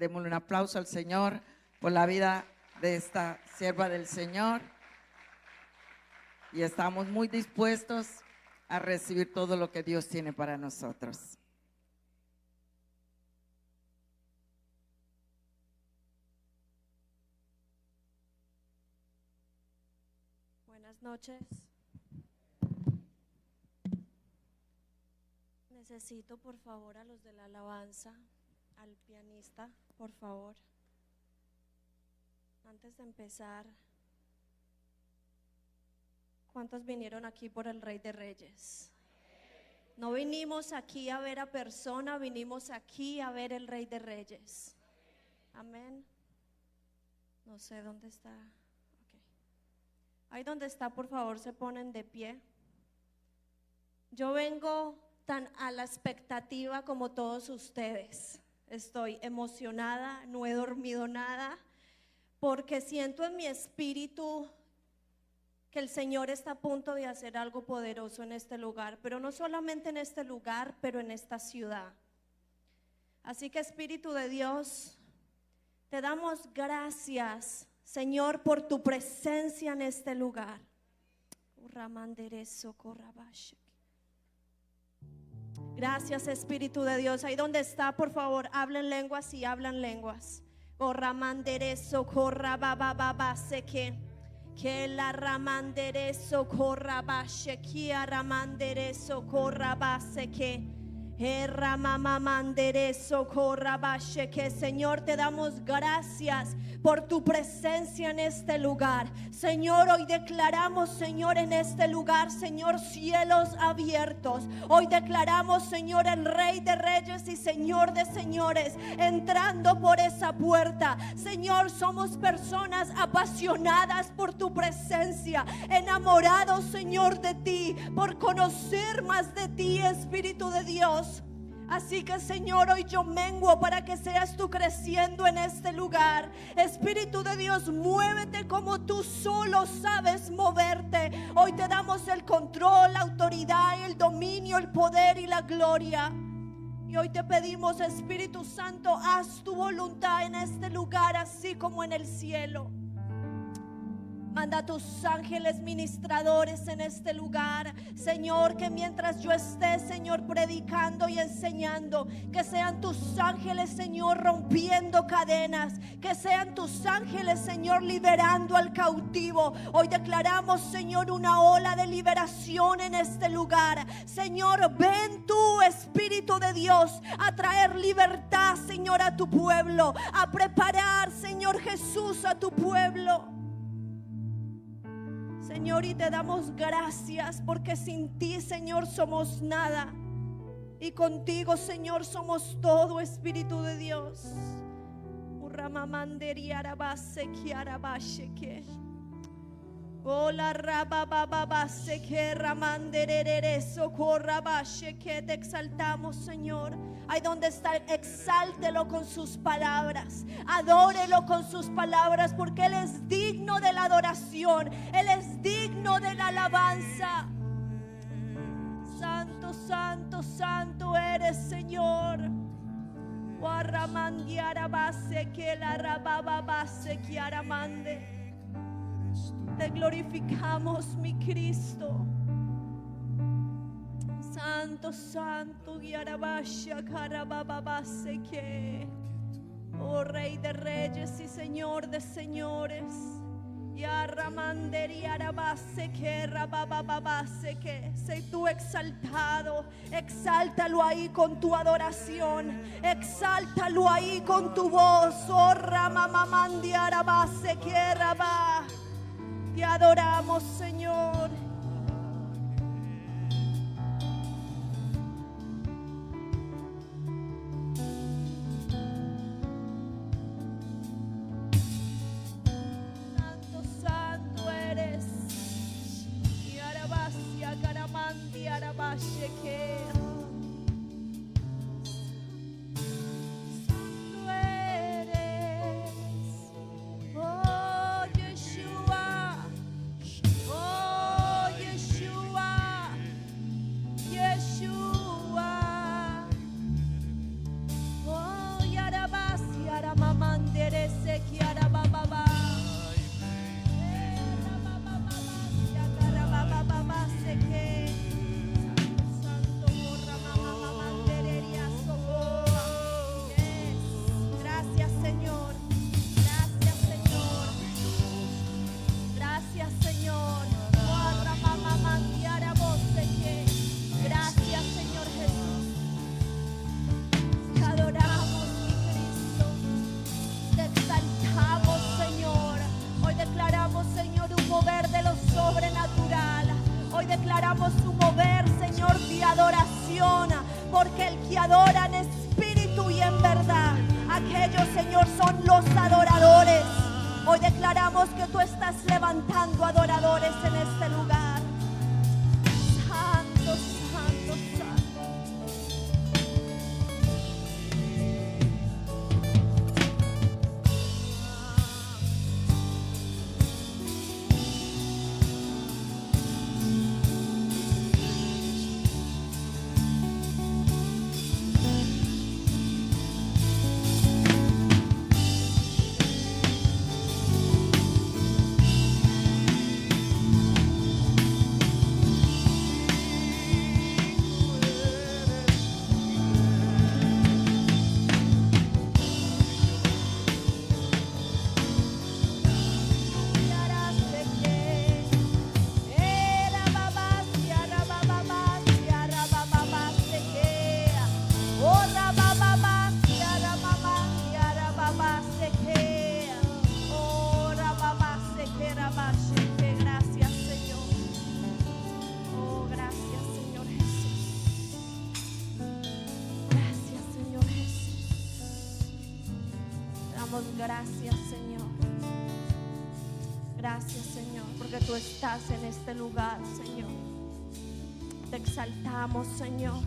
Démosle un aplauso al Señor por la vida de esta sierva del Señor. Y estamos muy dispuestos a recibir todo lo que Dios tiene para nosotros. Buenas noches. Necesito por favor a los de la alabanza, al pianista, por favor. Antes de empezar, ¿cuántos vinieron aquí por el Rey de Reyes? No vinimos aquí a ver a persona, vinimos aquí a ver el Rey de Reyes. Amén. No sé dónde está. Okay. Ahí donde está, por favor, se ponen de pie. Yo vengo tan a la expectativa como todos ustedes. Estoy emocionada, no he dormido nada, porque siento en mi espíritu que el Señor está a punto de hacer algo poderoso en este lugar, pero no solamente en este lugar, pero en esta ciudad. Así que, Espíritu de Dios, te damos gracias, Señor, por tu presencia en este lugar. Gracias, Espíritu de Dios. Ahí donde está, por favor, hablen lenguas y hablan lenguas. Corramandereso, corrabababase que la ramandereso, corrabashe, kia ramandereso, corrabase que. Que Señor, te damos gracias por tu presencia en este lugar. Señor, hoy declaramos, Señor, en este lugar, Señor, cielos abiertos. Hoy declaramos, Señor, el Rey de Reyes y Señor de Señores entrando por esa puerta. Señor, somos personas apasionadas por tu presencia, enamorados, Señor, de ti, por conocer más de ti, Espíritu de Dios. Así que, Señor, hoy yo menguo para que seas tú creciendo en este lugar. Espíritu de Dios, muévete como tú solo sabes moverte. Hoy te damos el control, la autoridad, el dominio, el poder y la gloria. Y hoy te pedimos, Espíritu Santo, haz tu voluntad en este lugar, así como en el cielo. Manda a tus ángeles ministradores en este lugar, Señor, que mientras yo esté, Señor, predicando y enseñando, que sean tus ángeles, Señor, rompiendo cadenas, que sean tus ángeles, Señor, liberando al cautivo. Hoy declaramos, Señor, una ola de liberación en este lugar. Señor, ven tú, Espíritu de Dios, a traer libertad, Señor, a tu pueblo, a preparar, Señor Jesús, a tu pueblo. Señor, y te damos gracias porque sin ti, Señor, somos nada, y contigo, Señor, somos todo, Espíritu de Dios. Hola, rabababase que ramanderereso corrabashe que te exaltamos, Señor. Ahí donde está, exáltelo con sus palabras, adórelo con sus palabras, porque Él es digno de la adoración, Él es digno de la alabanza. Santo, santo, santo eres, Señor. Guarramandiara base que la rababa base que aramande. Te glorificamos, mi Cristo. Santo, santo, guiarabasha, carabababase que. Oh Rey de Reyes y Señor de Señores. Yarramanderiarabase que, rabababase que. Sé tú exaltado. Exáltalo ahí con tu adoración. Exáltalo ahí con tu voz. Oh Ramamamandiarabase que rabá. Te adoramos, Señor. Santo, santo eres. Y arabasia, caramandi, arabashe que. Santo eres. Oh, Yeshua. Oh, Señor, son los adoradores. Hoy declaramos que tú estás levantando adoradores en este lugar. Santo, santo, santo. Gracias, Señor. Oh, gracias, Señor Jesús. Gracias, Señor Jesús. Damos gracias, Señor. Gracias, Señor, porque tú estás en este lugar, Señor. Te exaltamos, Señor.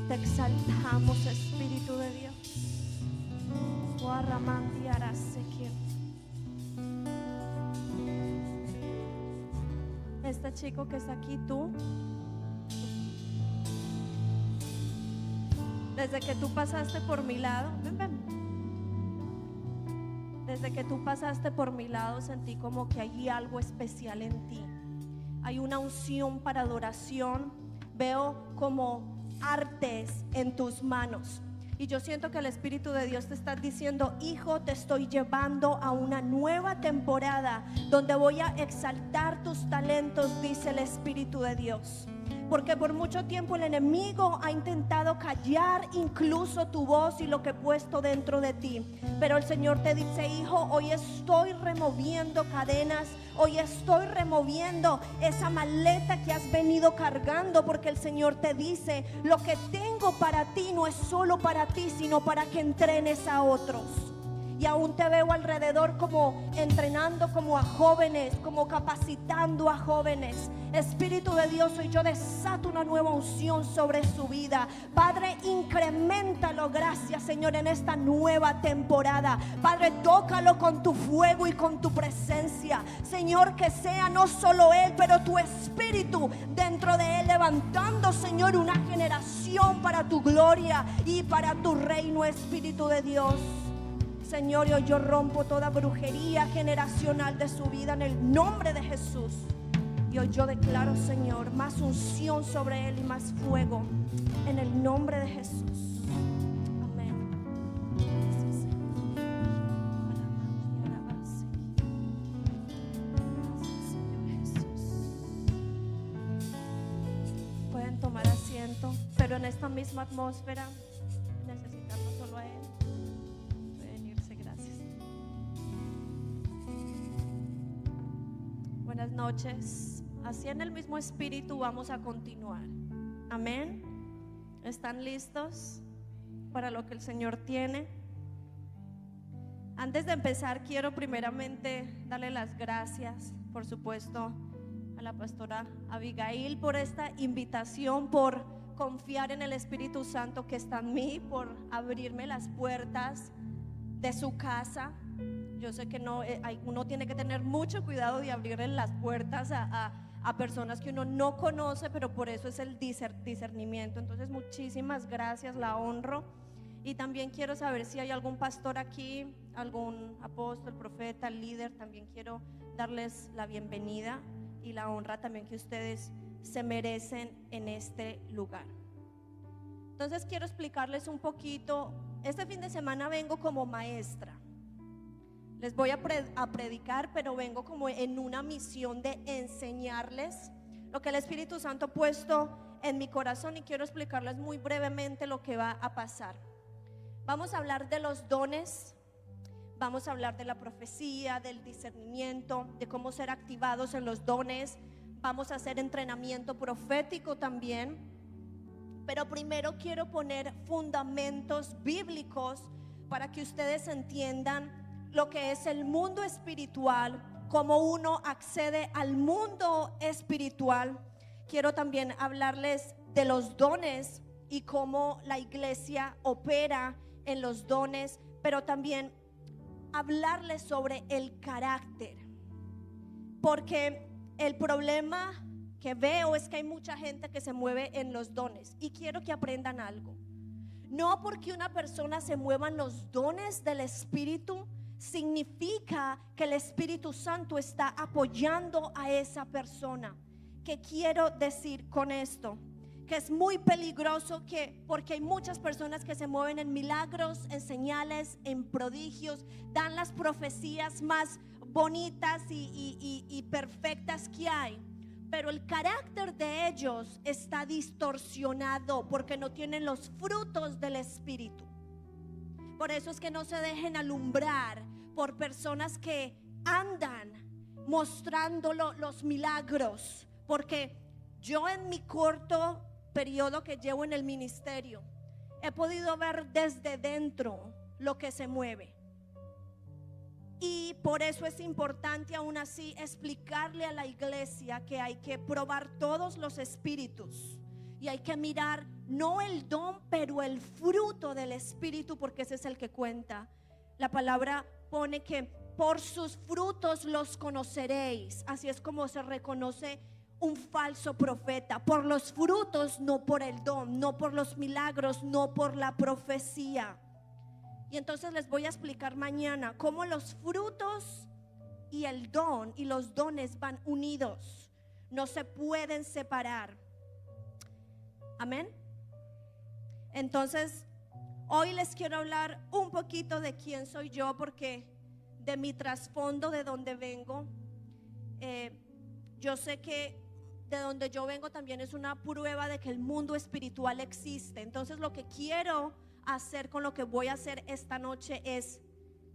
Te exaltamos, Espíritu de Dios. Este chico que está aquí, tú, desde que tú pasaste por mi lado, desde que tú pasaste por mi lado, sentí como que hay algo especial en ti. Hay una unción para adoración. Veo como artes en tus manos. Y yo siento que el Espíritu de Dios te está diciendo: hijo, te estoy llevando a una nueva temporada donde voy a exaltar tus talentos, dice el Espíritu de Dios. Porque por mucho tiempo el enemigo ha intentado callar incluso tu voz y lo que he puesto dentro de ti. Pero el Señor te dice: hijo, hoy estoy removiendo cadenas. Hoy estoy removiendo esa maleta que has venido cargando, porque el Señor te dice: lo que tengo para ti no es solo para ti, sino para que entrenes a otros. Y aún te veo alrededor como entrenando como a jóvenes, como capacitando a jóvenes. Espíritu de Dios, hoy yo desato una nueva unción sobre su vida. Padre, increméntalo, gracias, Señor, en esta nueva temporada. Padre, tócalo con tu fuego y con tu presencia. Señor, que sea no solo Él, pero tu Espíritu dentro de Él, levantando, Señor, una generación para tu gloria y para tu reino, Espíritu de Dios. Señor, y hoy yo rompo toda brujería generacional de su vida en el nombre de Jesús. Y hoy yo declaro, Señor, más unción sobre él y más fuego en el nombre de Jesús. Amén. Gracias, Señor. Gracias, Señor Jesús. Pueden tomar asiento, pero en esta misma atmósfera necesitamos solo a él. Buenas noches. Así en el mismo espíritu vamos a continuar. Amén. ¿Están listos para lo que el Señor tiene? Antes de empezar, quiero primeramente darle las gracias, por supuesto, a la pastora Abigail por esta invitación, por confiar en el Espíritu Santo que está en mí, por abrirme las puertas de su casa. Yo sé que uno tiene que tener mucho cuidado de abrirle las puertas a personas que uno no conoce, pero por eso es el discernimiento. Entonces, muchísimas gracias, la honro. Y también quiero saber si hay algún pastor aquí, algún apóstol, profeta, líder. También quiero darles la bienvenida y la honra también que ustedes se merecen en este lugar. Entonces, quiero explicarles un poquito. Este fin de semana vengo como maestra. Les voy a predicar, pero vengo como en una misión de enseñarles lo que el Espíritu Santo ha puesto en mi corazón, y quiero explicarles muy brevemente lo que va a pasar. Vamos a hablar de los dones, vamos a hablar de la profecía, del discernimiento, de cómo ser activados en los dones. Vamos a hacer entrenamiento profético también. Pero primero quiero poner fundamentos bíblicos para que ustedes entiendan lo que es el mundo espiritual, cómo uno accede al mundo espiritual. Quiero también hablarles de los dones y cómo la iglesia opera en los dones, pero también hablarles sobre el carácter, porque el problema que veo es que hay mucha gente que se mueve en los dones, y quiero que aprendan algo. No porque una persona se mueva en los dones del Espíritu significa que el Espíritu Santo está apoyando a esa persona. ¿Qué quiero decir con esto? Que es muy peligroso, porque hay muchas personas que se mueven en milagros, en señales, en prodigios, dan las profecías más bonitas y perfectas que hay, pero el carácter de ellos está distorsionado porque no tienen los frutos del Espíritu. Por eso es que no se dejen alumbrar por personas que andan mostrando los milagros, porque yo en mi corto periodo que llevo en el ministerio he podido ver desde dentro lo que se mueve. Y por eso es importante aún así explicarle a la iglesia que hay que probar todos los espíritus y hay que mirar no el don, pero el fruto del Espíritu, porque ese es el que cuenta. La palabra pone que por sus frutos los conoceréis. Así es como se reconoce un falso profeta, por los frutos, no por el don, no por los milagros, no por la profecía. Y entonces les voy a explicar mañana cómo los frutos y el don y los dones van unidos, no se pueden separar. Amén. Entonces hoy les quiero hablar un poquito de quién soy yo, porque de mi trasfondo, de donde vengo, yo sé que de donde yo vengo también es una prueba de que el mundo espiritual existe. Entonces lo que quiero hacer con lo que voy a hacer esta noche es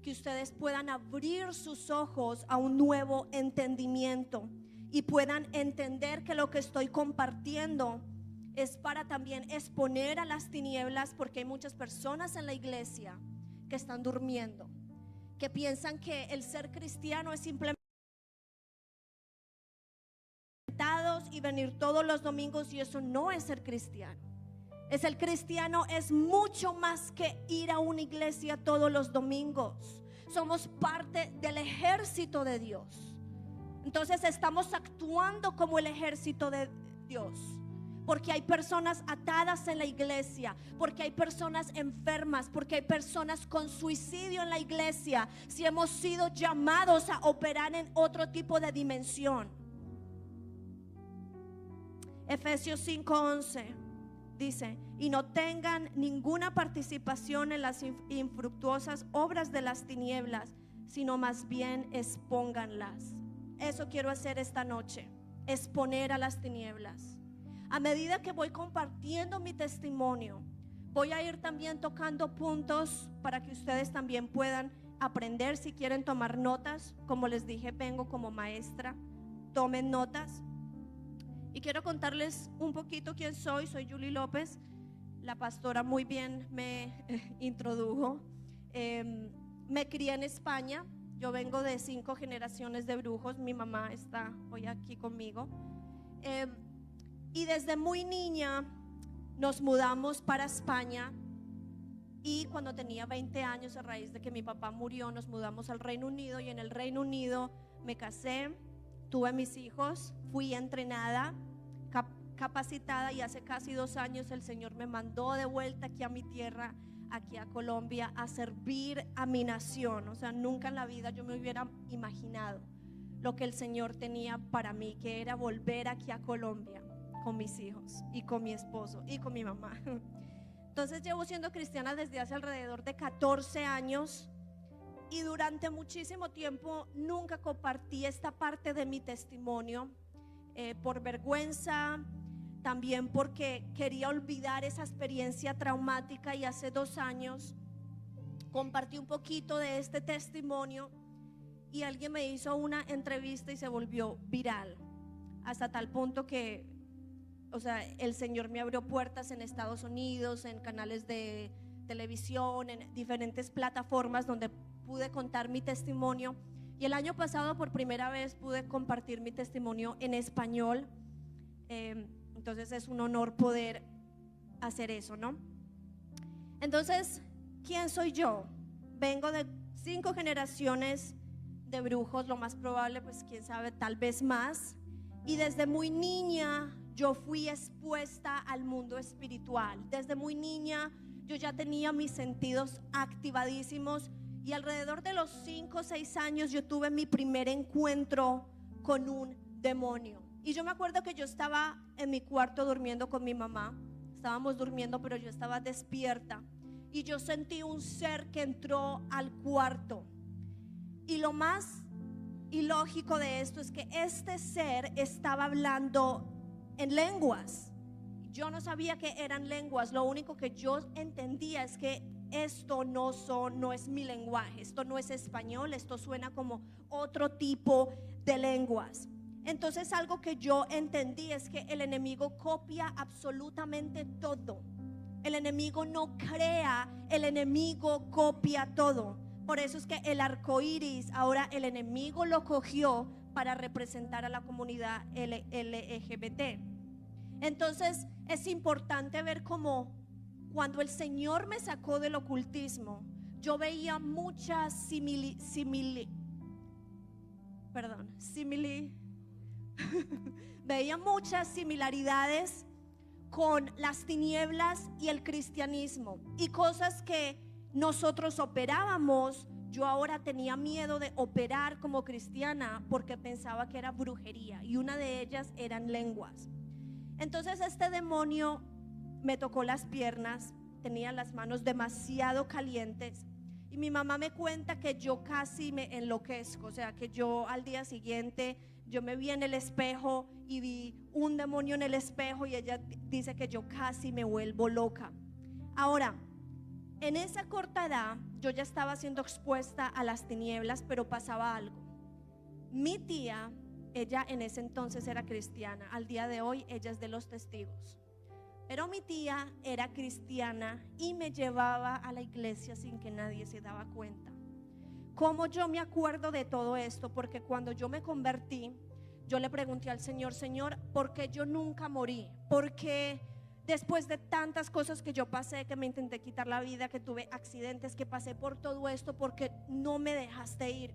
que ustedes puedan abrir sus ojos a un nuevo entendimiento y puedan entender que lo que estoy compartiendo es para también exponer a las tinieblas, porque hay muchas personas en la iglesia que están durmiendo, que piensan que el ser cristiano es simplemente y venir todos los domingos, y eso no es ser cristiano. El cristiano es mucho más que ir a una iglesia todos los domingos. Somos parte del ejército de Dios. Entonces estamos actuando como el ejército de Dios, porque hay personas atadas en la iglesia, porque hay personas enfermas, porque hay personas con suicidio en la iglesia. Si hemos sido llamados a operar en otro tipo de dimensión. Efesios 5:11 dice: y no tengan ninguna participación en las infructuosas obras de las tinieblas, sino más bien expónganlas. Eso quiero hacer esta noche, exponer a las tinieblas. A medida que voy compartiendo mi testimonio, voy a ir también tocando puntos para que ustedes también puedan aprender. Si quieren tomar notas, como les dije, vengo como maestra, tomen notas. Y quiero contarles un poquito quién soy. Soy Julie López. La pastora muy bien me introdujo. Me crié en España. Yo vengo de 5 generaciones de brujos. Mi mamá está hoy aquí conmigo. Y desde muy niña nos mudamos para España. Y cuando tenía 20 años, a raíz de que mi papá murió, nos mudamos al Reino Unido. Y en el Reino Unido me casé, tuve mis hijos, fui entrenada, capacitada, y hace casi 2 años el Señor me mandó de vuelta aquí a mi tierra, aquí a Colombia, a servir a mi nación. O sea, nunca en la vida yo me hubiera imaginado lo que el Señor tenía para mí, que era volver aquí a Colombia con mis hijos y con mi esposo y con mi mamá. Entonces llevo siendo cristiana desde hace alrededor de 14 años. Y durante muchísimo tiempo nunca compartí esta parte de mi testimonio, por vergüenza, también porque quería olvidar esa experiencia traumática. Y hace 2 años compartí un poquito de este testimonio y alguien me hizo una entrevista y se volvió viral, hasta tal punto que, o sea, el Señor me abrió puertas en Estados Unidos, en canales de televisión, en diferentes plataformas donde pude contar mi testimonio. Y el año pasado por primera vez pude compartir mi testimonio en español. Entonces es un honor poder hacer eso, ¿no? Entonces, ¿quién soy yo? Vengo de 5 generaciones de brujos, lo más probable, pues quién sabe, tal vez más. Y desde muy niña yo fui expuesta al mundo espiritual. Desde muy niña yo ya tenía mis sentidos activadísimos. Y alrededor de los 5 o 6 años yo tuve mi primer encuentro con un demonio. Y yo me acuerdo que yo estaba en mi cuarto durmiendo con mi mamá. Estábamos durmiendo, pero yo estaba despierta. Y yo sentí un ser que entró al cuarto. Y lo más ilógico de esto es que este ser estaba hablando en lenguas. Yo no sabía que eran lenguas. Lo único que yo entendía es que esto no es mi lenguaje, esto no es español, esto suena como otro tipo de lenguas. Entonces algo que yo entendí es que el enemigo copia absolutamente todo. El enemigo no crea, el enemigo copia todo. Por eso es que el arco iris ahora el enemigo lo cogió para representar a la comunidad LGBT. Entonces es importante ver cómo cuando el Señor me sacó del ocultismo, yo veía muchas veía muchas similaridades con las tinieblas y el cristianismo, y cosas que nosotros operábamos. Yo ahora tenía miedo de operar como cristiana porque pensaba que era brujería, y una de ellas eran lenguas. Entonces este demonio me tocó las piernas, tenía las manos demasiado calientes, y mi mamá me cuenta que yo casi me enloquezco. O sea, que yo al día siguiente yo me vi en el espejo y vi un demonio en el espejo, y ella dice que yo casi me vuelvo loca. Ahora, en esa corta edad yo ya estaba siendo expuesta a las tinieblas, pero pasaba algo. Mi tía, ella en ese entonces era cristiana, al día de hoy ella es de los testigos. Pero mi tía era cristiana y me llevaba a la iglesia sin que nadie se daba cuenta. ¿Cómo yo me acuerdo de todo esto? Porque cuando yo me convertí, yo le pregunté al Señor: Señor, ¿por qué yo nunca morí? ¿Por qué después de tantas cosas que yo pasé, que me intenté quitar la vida, que tuve accidentes, que pasé por todo esto, por qué no me dejaste ir?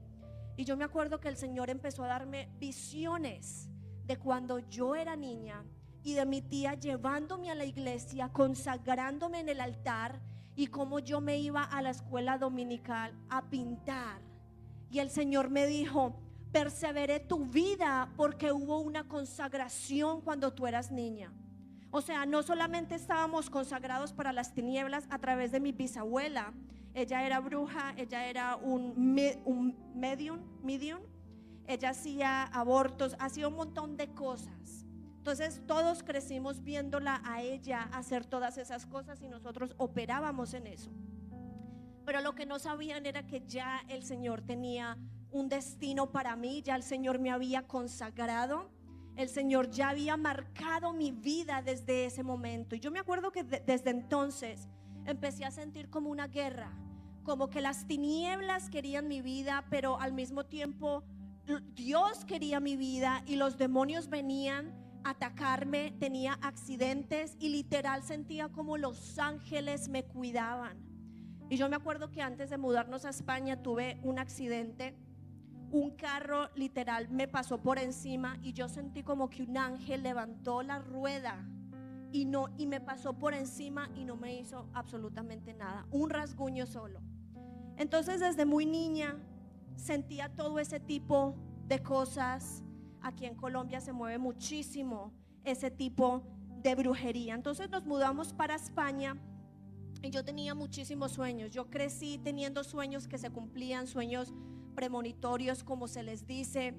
Y yo me acuerdo que el Señor empezó a darme visiones de cuando yo era niña, y de mi tía llevándome a la iglesia, consagrándome en el altar, y cómo yo me iba a la escuela dominical a pintar. Y el Señor me dijo: perseveré tu vida porque hubo una consagración cuando tú eras niña. O sea, no solamente estábamos consagrados para las tinieblas a través de mi bisabuela. Ella era bruja, ella era un medium. Ella hacía abortos, hacía un montón de cosas. Entonces todos crecimos viéndola a ella hacer todas esas cosas, y nosotros operábamos en eso. Pero lo que no sabían era que ya el Señor tenía un destino para mí. Ya el Señor me había consagrado, el Señor ya había marcado mi vida desde ese momento. Y yo me acuerdo que desde entonces empecé a sentir como una guerra, como que las tinieblas querían mi vida, pero al mismo tiempo Dios quería mi vida, y los demonios venían a atacarme. Tenía accidentes y literal sentía como los ángeles me cuidaban. Y yo me acuerdo que antes de mudarnos a España tuve un accidente. Un carro literal me pasó por encima, y yo sentí como que un ángel levantó la rueda y me pasó por encima, y no me hizo absolutamente nada, un rasguño solo. Entonces desde muy niña sentía todo ese tipo de cosas. Aquí en Colombia se mueve muchísimo ese tipo de brujería. Entonces nos mudamos para España, y yo tenía muchísimos sueños. Yo crecí teniendo sueños que se cumplían, sueños premonitorios, como se les dice.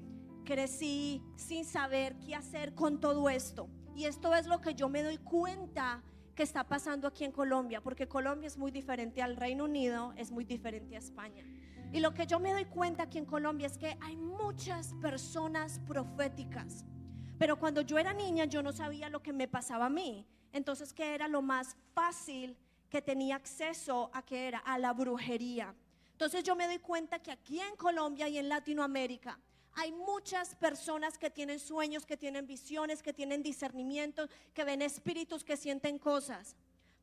Crecí sin saber qué hacer con todo esto. Y esto es lo que yo me doy cuenta que está pasando aquí en Colombia, porque Colombia es muy diferente al Reino Unido, es muy diferente a España. Y lo que yo me doy cuenta aquí en Colombia es que hay muchas personas proféticas, pero cuando yo era niña yo no sabía lo que me pasaba a mí. Entonces, ¿qué era lo más fácil que tenía acceso a ¿qué era? A la brujería. Entonces yo me doy cuenta que aquí en Colombia y en Latinoamérica hay muchas personas que tienen sueños, que tienen visiones, que tienen discernimiento, que ven espíritus, que sienten cosas.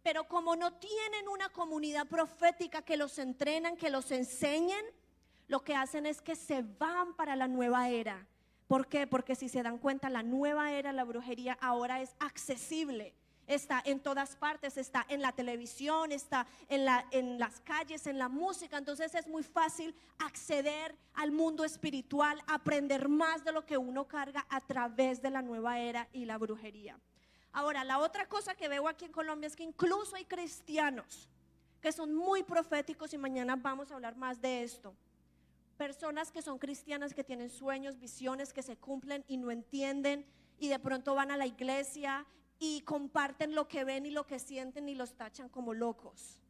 Pero como no tienen una comunidad profética que los entrenan, que los enseñen, lo que hacen es que se van para la nueva era. ¿Por qué? Porque si se dan cuenta, la nueva era, la brujería ahora es accesible. Está en todas partes, está en la televisión, está en las calles, en la música. Entonces es muy fácil acceder al mundo espiritual, aprender más de lo que uno carga a través de la nueva era y la brujería. Ahora, la otra cosa que veo aquí en Colombia es que incluso hay cristianos que son muy proféticos, y mañana vamos a hablar más de esto. Personas que son cristianas, que tienen sueños, visiones que se cumplen y no entienden, y de pronto van a la iglesia y comparten lo que ven y lo que sienten y los tachan como locos.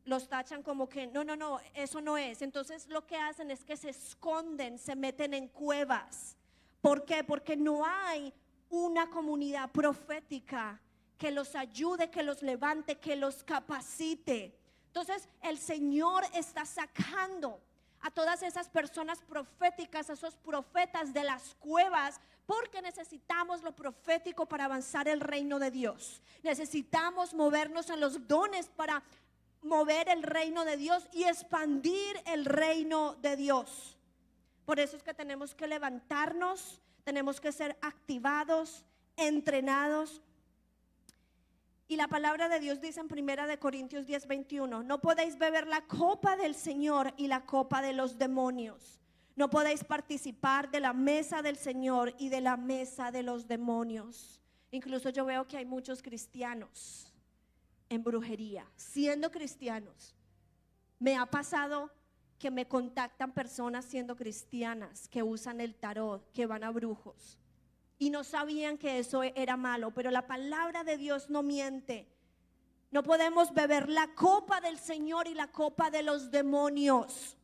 Los tachan como que no, eso no es. Entonces lo que hacen es que se esconden, se meten en cuevas. ¿Por qué? Porque no hay una comunidad profética que los ayude, que los levante, que los capacite. Entonces el Señor está sacando a todas esas personas proféticas, a esos profetas de las cuevas, porque necesitamos lo profético para avanzar el reino de Dios. Necesitamos movernos en los dones para mover el reino de Dios y expandir el reino de Dios. Por eso es que tenemos que levantarnos, tenemos que ser activados, entrenados. Y la palabra de Dios dice en 1 Corintios 10:21: no podéis beber la copa del Señor y la copa de los demonios. No podéis participar de la mesa del Señor y de la mesa de los demonios. Incluso yo veo que hay muchos cristianos en brujería, siendo cristianos. Me ha pasado que me contactan personas siendo cristianas que usan el tarot, que van a brujos, y no sabían que eso era malo. Pero la palabra de Dios no miente. No podemos beber la copa del Señor y la copa de los demonios.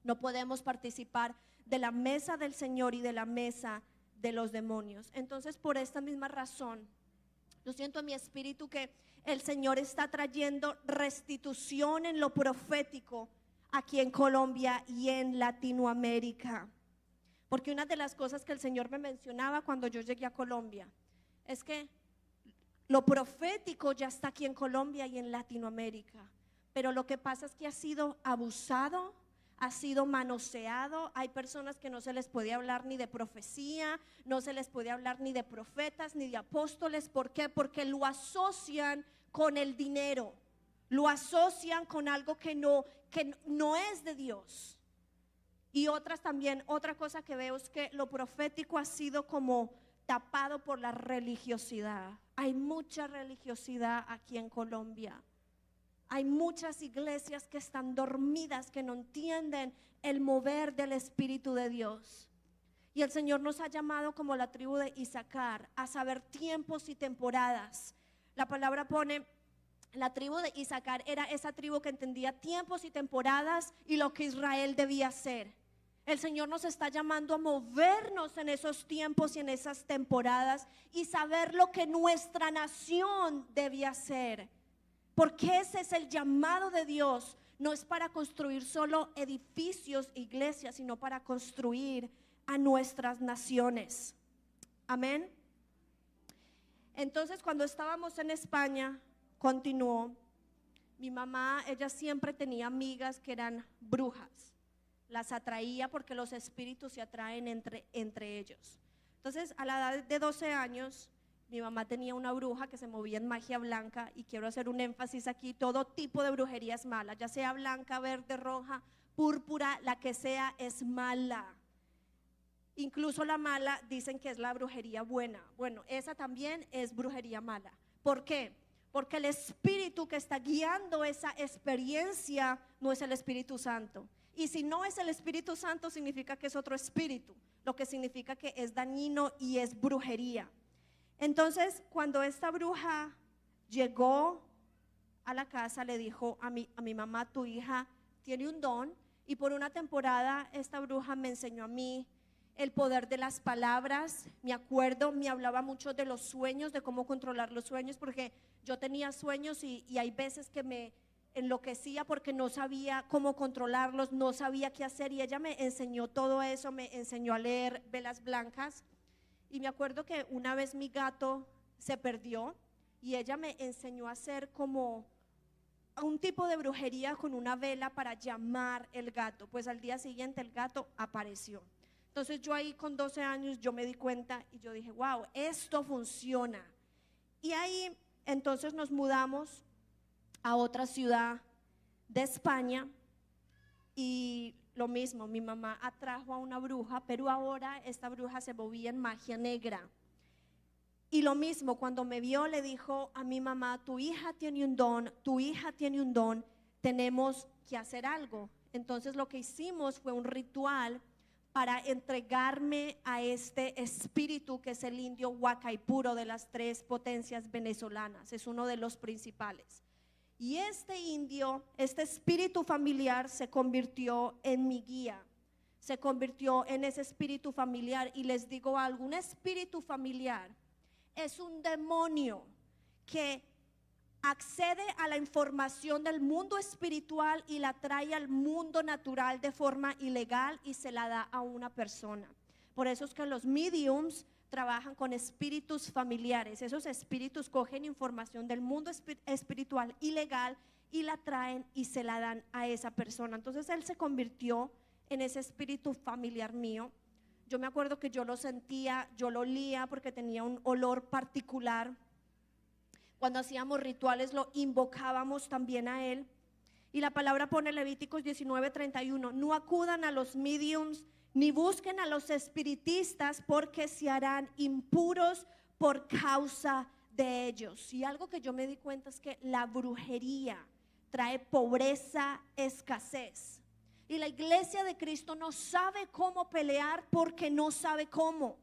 No podemos participar de la mesa del Señor y de la mesa de los demonios. Entonces, por esta misma razón, yo siento en mi espíritu que el Señor está trayendo restitución en lo profético aquí en Colombia y en Latinoamérica. Porque una de las cosas que el Señor me mencionaba cuando yo llegué a Colombia es que lo profético ya está aquí en Colombia y en Latinoamérica, pero lo que pasa es que ha sido abusado, ha sido manoseado. Hay personas que no se les puede hablar ni de profecía, no se les puede hablar ni de profetas, ni de apóstoles. ¿Por qué? Porque lo asocian con el dinero, lo asocian con algo que no es de Dios. Y otras también, otra cosa que veo es que lo profético ha sido como tapado por la religiosidad. Hay mucha religiosidad aquí en Colombia. Hay muchas iglesias que están dormidas, que no entienden el mover del Espíritu de Dios. Y el Señor nos ha llamado como la tribu de Isaacar a saber tiempos y temporadas. La palabra pone, la tribu de Isaacar era esa tribu que entendía tiempos y temporadas y lo que Israel debía hacer. El Señor nos está llamando a movernos en esos tiempos y en esas temporadas y saber lo que nuestra nación debía hacer. Porque ese es el llamado de Dios. No es para construir solo edificios, iglesias, sino para construir a nuestras naciones. Amén. Entonces, cuando estábamos en España, continuó, mi mamá, ella siempre tenía amigas que eran brujas. Las atraía porque los espíritus se atraen entre ellos. Entonces, a la edad de 12 años, mi mamá tenía una bruja que se movía en magia blanca, y quiero hacer un énfasis aquí: todo tipo de brujería es mala, ya sea blanca, verde, roja, púrpura, la que sea es mala. Incluso la mala dicen que es la brujería buena. Bueno, esa también es brujería mala. ¿Por qué? Porque el espíritu que está guiando esa experiencia no es el Espíritu Santo. Y si no es el Espíritu Santo, significa que es otro espíritu, lo que significa que es dañino y es brujería. Entonces, cuando esta bruja llegó a la casa, le dijo a mi mamá: tu hija tiene un don. Y por una temporada esta bruja me enseñó a mí el poder de las palabras. Me acuerdo, me hablaba mucho de los sueños, de cómo controlar los sueños, porque yo tenía sueños y hay veces que me enloquecía porque no sabía cómo controlarlos, no sabía qué hacer, y ella me enseñó todo eso, me enseñó a leer velas blancas. Y me acuerdo que una vez mi gato se perdió y ella me enseñó a hacer como un tipo de brujería con una vela para llamar el gato. Pues al día siguiente el gato apareció. Entonces yo ahí con 12 años yo me di cuenta y yo dije, wow, esto funciona. Y ahí entonces nos mudamos a otra ciudad de España y lo mismo, mi mamá atrajo a una bruja, pero ahora esta bruja se movía en magia negra. Y lo mismo, cuando me vio le dijo a mi mamá, tu hija tiene un don, tu hija tiene un don, tenemos que hacer algo. Entonces lo que hicimos fue un ritual para entregarme a este espíritu que es el indio Huacaipuro de las 3 potencias venezolanas, es uno de los principales. Y este indio, este espíritu familiar se convirtió en mi guía, se convirtió en ese espíritu familiar. Y les digo algo, un espíritu familiar es un demonio que accede a la información del mundo espiritual y la trae al mundo natural de forma ilegal y se la da a una persona. Por eso es que los mediums trabajan con espíritus familiares. Esos espíritus cogen información del mundo espiritual ilegal y la traen y se la dan a esa persona. Entonces él se convirtió en ese espíritu familiar mío. Yo me acuerdo que yo lo sentía, yo lo olía porque tenía un olor particular. Cuando hacíamos rituales lo invocábamos también a él. Y la palabra pone Levíticos 19:31, no acudan a los mediums ni busquen a los espiritistas porque se harán impuros por causa de ellos. Y algo que yo me di cuenta es que la brujería trae pobreza, escasez. Y la iglesia de Cristo no sabe cómo pelear porque no sabe cómo.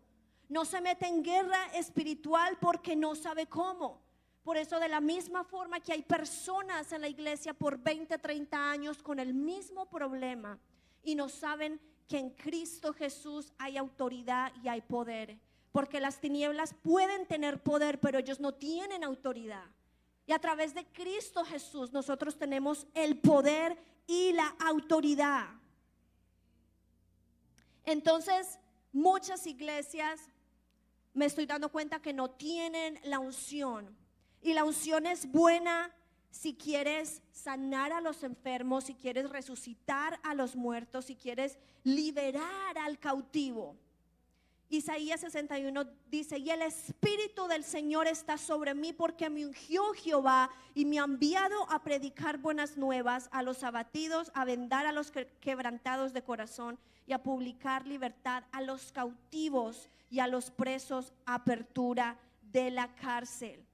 No se mete en guerra espiritual porque no sabe cómo. Por eso, de la misma forma que hay personas en la iglesia por 20, 30 años con el mismo problema y no saben que en Cristo Jesús hay autoridad y hay poder, porque las tinieblas pueden tener poder, pero ellos no tienen autoridad. Y a través de Cristo Jesús nosotros tenemos el poder y la autoridad. Entonces, muchas iglesias me estoy dando cuenta que no tienen la unción. Y la unción es buena si quieres sanar a los enfermos, si quieres resucitar a los muertos, si quieres liberar al cautivo. Isaías 61 dice, y el Espíritu del Señor está sobre mí porque me ungió Jehová y me ha enviado a predicar buenas nuevas a los abatidos, a vendar a los quebrantados de corazón y a publicar libertad a los cautivos y a los presos, apertura de la cárcel.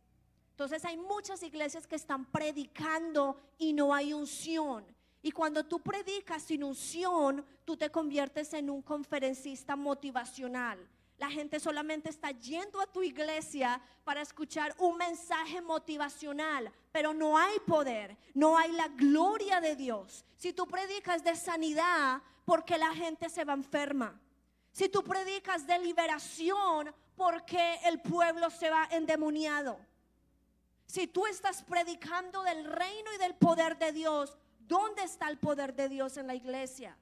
Entonces hay muchas iglesias que están predicando y no hay unción. Y cuando tú predicas sin unción, tú te conviertes en un conferencista motivacional. La gente solamente está yendo a tu iglesia para escuchar un mensaje motivacional, pero no hay poder, no hay la gloria de Dios. Si tú predicas de sanidad, porque la gente se va enferma. Si tú predicas de liberación, porque el pueblo se va endemoniado. Si tú estás predicando del reino y del poder de Dios, ¿dónde está el poder de Dios en la iglesia?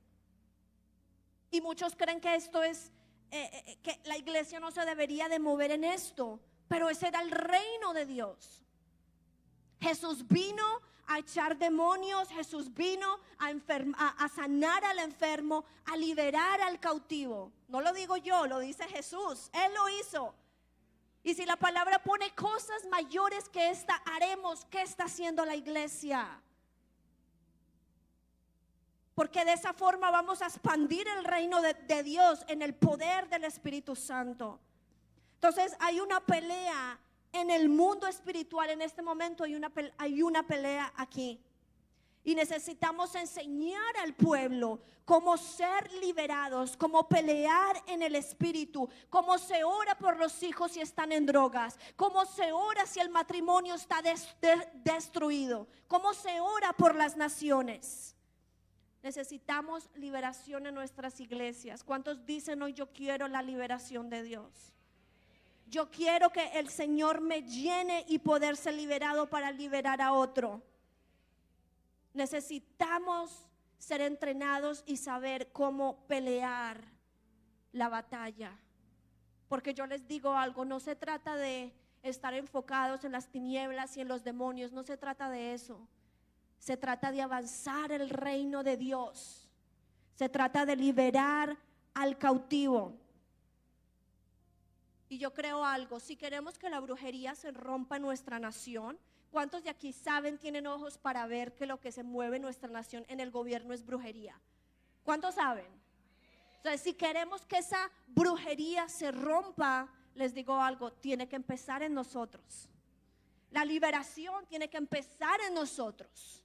Y muchos creen que esto es, que la iglesia no se debería de mover en esto, pero ese era el reino de Dios. Jesús vino a echar demonios, Jesús vino a sanar al enfermo, a liberar al cautivo. No lo digo yo, lo dice Jesús, Él lo hizo. Y si la palabra pone cosas mayores que esta haremos, ¿qué está haciendo la iglesia? Porque de esa forma vamos a expandir el reino de Dios en el poder del Espíritu Santo. Entonces hay una pelea en el mundo espiritual en este momento, hay una pelea aquí. Y necesitamos enseñar al pueblo cómo ser liberados, cómo pelear en el espíritu, cómo se ora por los hijos si están en drogas, cómo se ora si el matrimonio está destruido, cómo se ora por las naciones. Necesitamos liberación en nuestras iglesias. ¿Cuántos dicen hoy yo quiero la liberación de Dios? Yo quiero que el Señor me llene y poder ser liberado para liberar a otro. Necesitamos ser entrenados y saber cómo pelear la batalla. Porque yo les digo algo, no se trata de estar enfocados en las tinieblas y en los demonios, no se trata de eso. Se trata de avanzar el reino de Dios. Se trata de liberar al cautivo. Y yo creo algo, si queremos que la brujería se rompa en nuestra nación, ¿cuántos de aquí saben, tienen ojos para ver que lo que se mueve en nuestra nación en el gobierno es brujería? ¿Cuántos saben? Entonces, si queremos que esa brujería se rompa, les digo algo, tiene que empezar en nosotros. La liberación tiene que empezar en nosotros.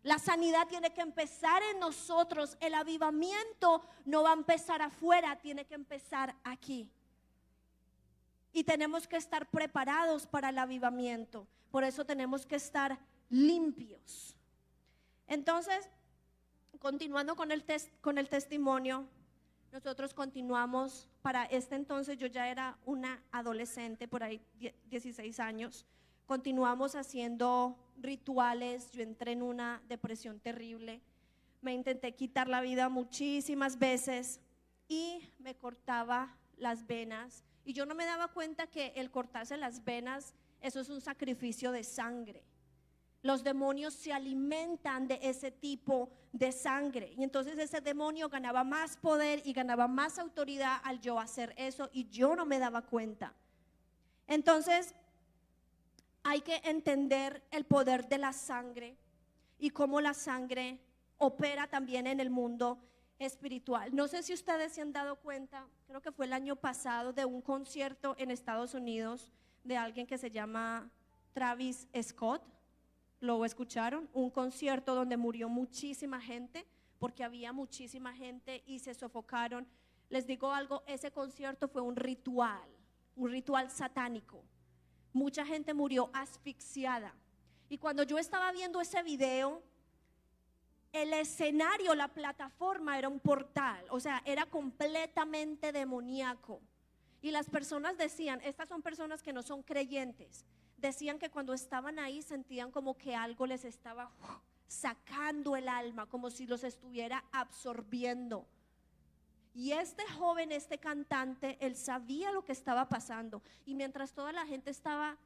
La sanidad tiene que empezar en nosotros. El avivamiento no va a empezar afuera, tiene que empezar aquí. Y tenemos que estar preparados para el avivamiento. Por eso tenemos que estar limpios. Entonces, continuando con el testimonio, nosotros continuamos. Para este entonces yo ya era una adolescente, por ahí 16 años. Continuamos haciendo rituales. Yo entré en una depresión terrible. Me intenté quitar la vida muchísimas veces y me cortaba las venas. Y yo no me daba cuenta que el cortarse las venas, eso es un sacrificio de sangre. Los demonios se alimentan de ese tipo de sangre. Y entonces ese demonio ganaba más poder y ganaba más autoridad al yo hacer eso. Y yo no me daba cuenta. Entonces hay que entender el poder de la sangre y cómo la sangre opera también en el mundo espiritual. No sé si ustedes se han dado cuenta, creo que fue el año pasado, de un concierto en Estados Unidos de alguien que se llama Travis Scott. ¿Lo escucharon? Un concierto donde murió muchísima gente porque había muchísima gente y se sofocaron. Les digo algo, ese concierto fue un ritual satánico. Mucha gente murió asfixiada. Y cuando yo estaba viendo ese video, el escenario, la plataforma era un portal, o sea, era completamente demoníaco. Y las personas decían, estas son personas que no son creyentes, decían que cuando estaban ahí sentían como que algo les estaba sacando el alma, como si los estuviera absorbiendo. Y este joven, este cantante, él sabía lo que estaba pasando. Y mientras toda la gente estaba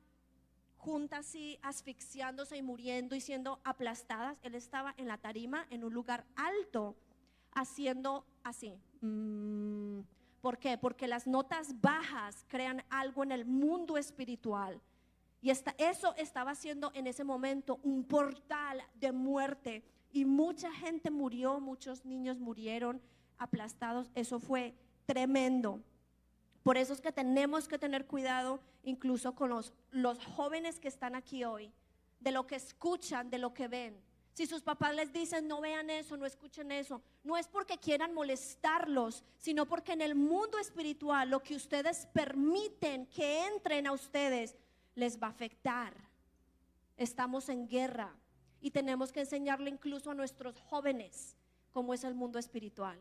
junta así, asfixiándose y muriendo y siendo aplastadas, él estaba en la tarima, en un lugar alto, haciendo así. ¿Por qué? Porque las notas bajas crean algo en el mundo espiritual. Y eso estaba haciendo en ese momento un portal de muerte. Y mucha gente murió, muchos niños murieron aplastados. Eso fue tremendo. Por eso es que tenemos que tener cuidado incluso con los jóvenes que están aquí hoy, de lo que escuchan, de lo que ven. Si sus papás les dicen no vean eso, no escuchen eso, no es porque quieran molestarlos, sino porque en el mundo espiritual lo que ustedes permiten que entren a ustedes les va a afectar. Estamos en guerra y tenemos que enseñarle incluso a nuestros jóvenes cómo es el mundo espiritual.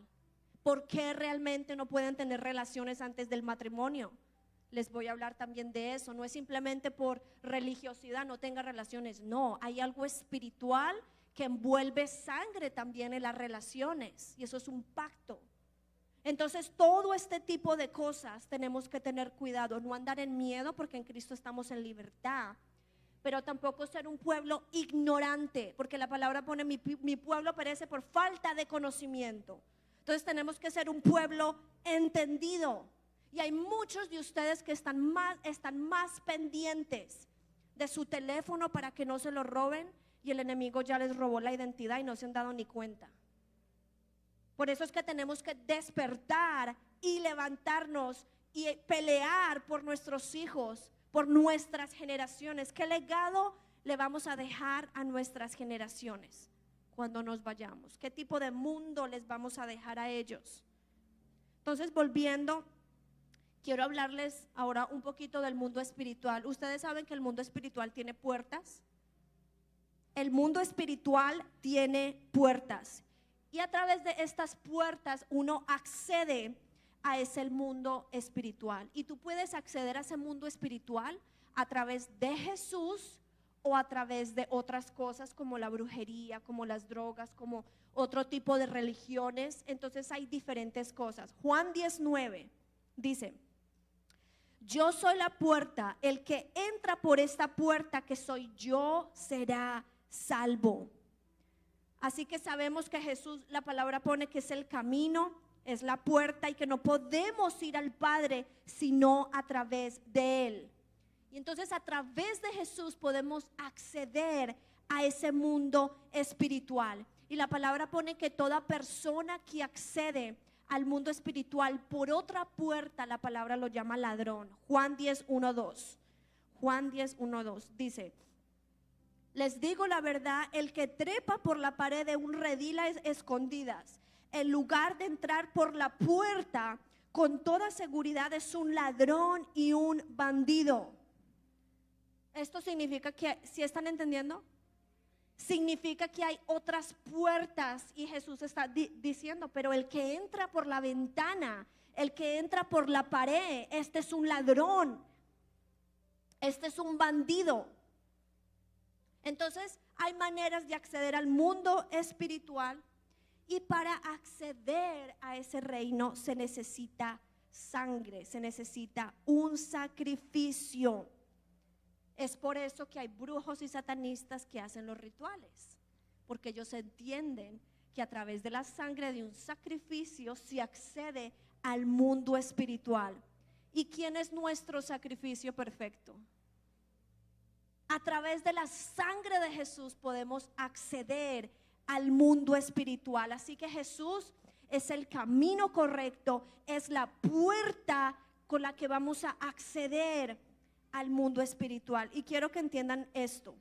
¿Por qué realmente no pueden tener relaciones antes del matrimonio? Les voy a hablar también de eso. No es simplemente por religiosidad, no tenga relaciones. No, hay algo espiritual que envuelve sangre también en las relaciones. Y eso es un pacto. Entonces todo este tipo de cosas tenemos que tener cuidado. No andar en miedo porque en Cristo estamos en libertad. Pero tampoco ser un pueblo ignorante. Porque la palabra pone mi pueblo perece por falta de conocimiento. Entonces tenemos que ser un pueblo entendido. Y hay muchos de ustedes que están más pendientes de su teléfono para que no se lo roben, y el enemigo ya les robó la identidad y no se han dado ni cuenta. Por eso es que tenemos que despertar y levantarnos y pelear por nuestros hijos, por nuestras generaciones. ¿Qué legado le vamos a dejar a nuestras generaciones cuando nos vayamos? ¿Qué tipo de mundo les vamos a dejar a ellos? Entonces, volviendo, quiero hablarles ahora un poquito del mundo espiritual. Ustedes saben que el mundo espiritual tiene puertas. El mundo espiritual tiene puertas. Y a través de estas puertas uno accede a ese mundo espiritual. Y tú puedes acceder a ese mundo espiritual a través de Jesús o a través de otras cosas como la brujería, como las drogas, como otro tipo de religiones. Entonces hay diferentes cosas. Juan 19 dice: yo soy la puerta, el que entra por esta puerta que soy yo será salvo. Así que sabemos que Jesús, la palabra pone que es el camino, es la puerta, y que no podemos ir al Padre sino a través de Él. Y entonces a través de Jesús podemos acceder a ese mundo espiritual. Y la palabra pone que toda persona que accede al mundo espiritual por otra puerta, la palabra lo llama ladrón. Juan 10:1-2. Juan 10:1-2 dice: les digo la verdad, el que trepa por la pared de un redil a escondidas, en lugar de entrar por la puerta, con toda seguridad es un ladrón y un bandido. Esto significa que, ¿sí están entendiendo? Significa que hay otras puertas, y Jesús está diciendo, pero el que entra por la ventana, el que entra por la pared, este es un ladrón, este es un bandido. Entonces hay maneras de acceder al mundo espiritual, y para acceder a ese reino se necesita sangre, se necesita un sacrificio. Es por eso que hay brujos y satanistas que hacen los rituales, porque ellos entienden que a través de la sangre de un sacrificio se accede al mundo espiritual. ¿Y quién es nuestro sacrificio perfecto? A través de la sangre de Jesús podemos acceder al mundo espiritual. Así que Jesús es el camino correcto, es la puerta con la que vamos a acceder al mundo espiritual. Y quiero que entiendan esto: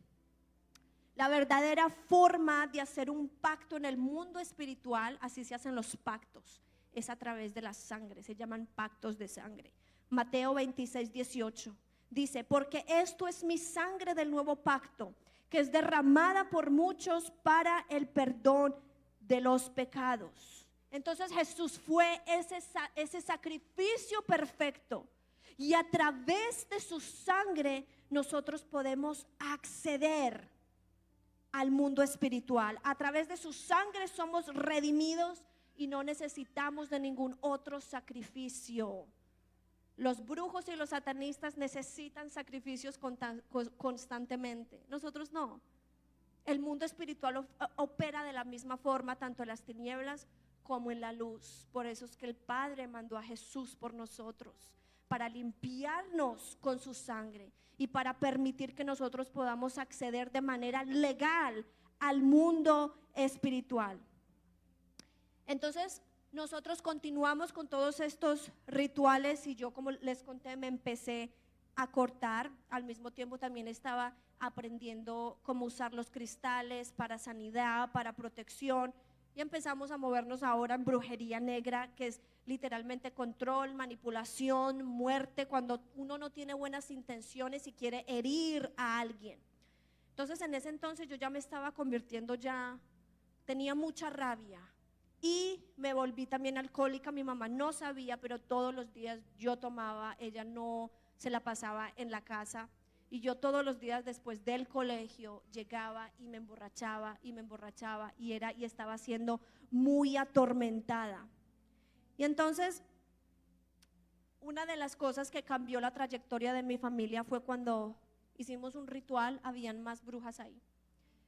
la verdadera forma de hacer un pacto en el mundo espiritual, así se hacen los pactos, es a través de la sangre. Se llaman pactos de sangre. Mateo 26:18 dice: porque esto es mi sangre del nuevo pacto, que es derramada por muchos para el perdón de los pecados. Entonces Jesús fue ese sacrificio perfecto, y a través de su sangre nosotros podemos acceder al mundo espiritual. A través de su sangre somos redimidos y no necesitamos de ningún otro sacrificio. Los brujos y los satanistas necesitan sacrificios constantemente. Nosotros no. El mundo espiritual opera de la misma forma, tanto en las tinieblas como en la luz. Por eso es que el Padre mandó a Jesús por nosotros, para limpiarnos con su sangre y para permitir que nosotros podamos acceder de manera legal al mundo espiritual. Entonces nosotros continuamos con todos estos rituales, y yo, como les conté, me empecé a cortar. Al mismo tiempo también estaba aprendiendo cómo usar los cristales para sanidad, para protección, y empezamos a movernos ahora en brujería negra, que es literalmente control, manipulación, muerte, cuando uno no tiene buenas intenciones y quiere herir a alguien. Entonces en ese entonces yo ya me estaba convirtiendo, ya tenía mucha rabia y me volví también alcohólica. Mi mamá no sabía, pero todos los días yo tomaba, ella no se la pasaba en la casa, y yo todos los días después del colegio llegaba y me emborrachaba y estaba siendo muy atormentada. Y entonces una de las cosas que cambió la trayectoria de mi familia fue cuando hicimos un ritual. Habían más brujas ahí.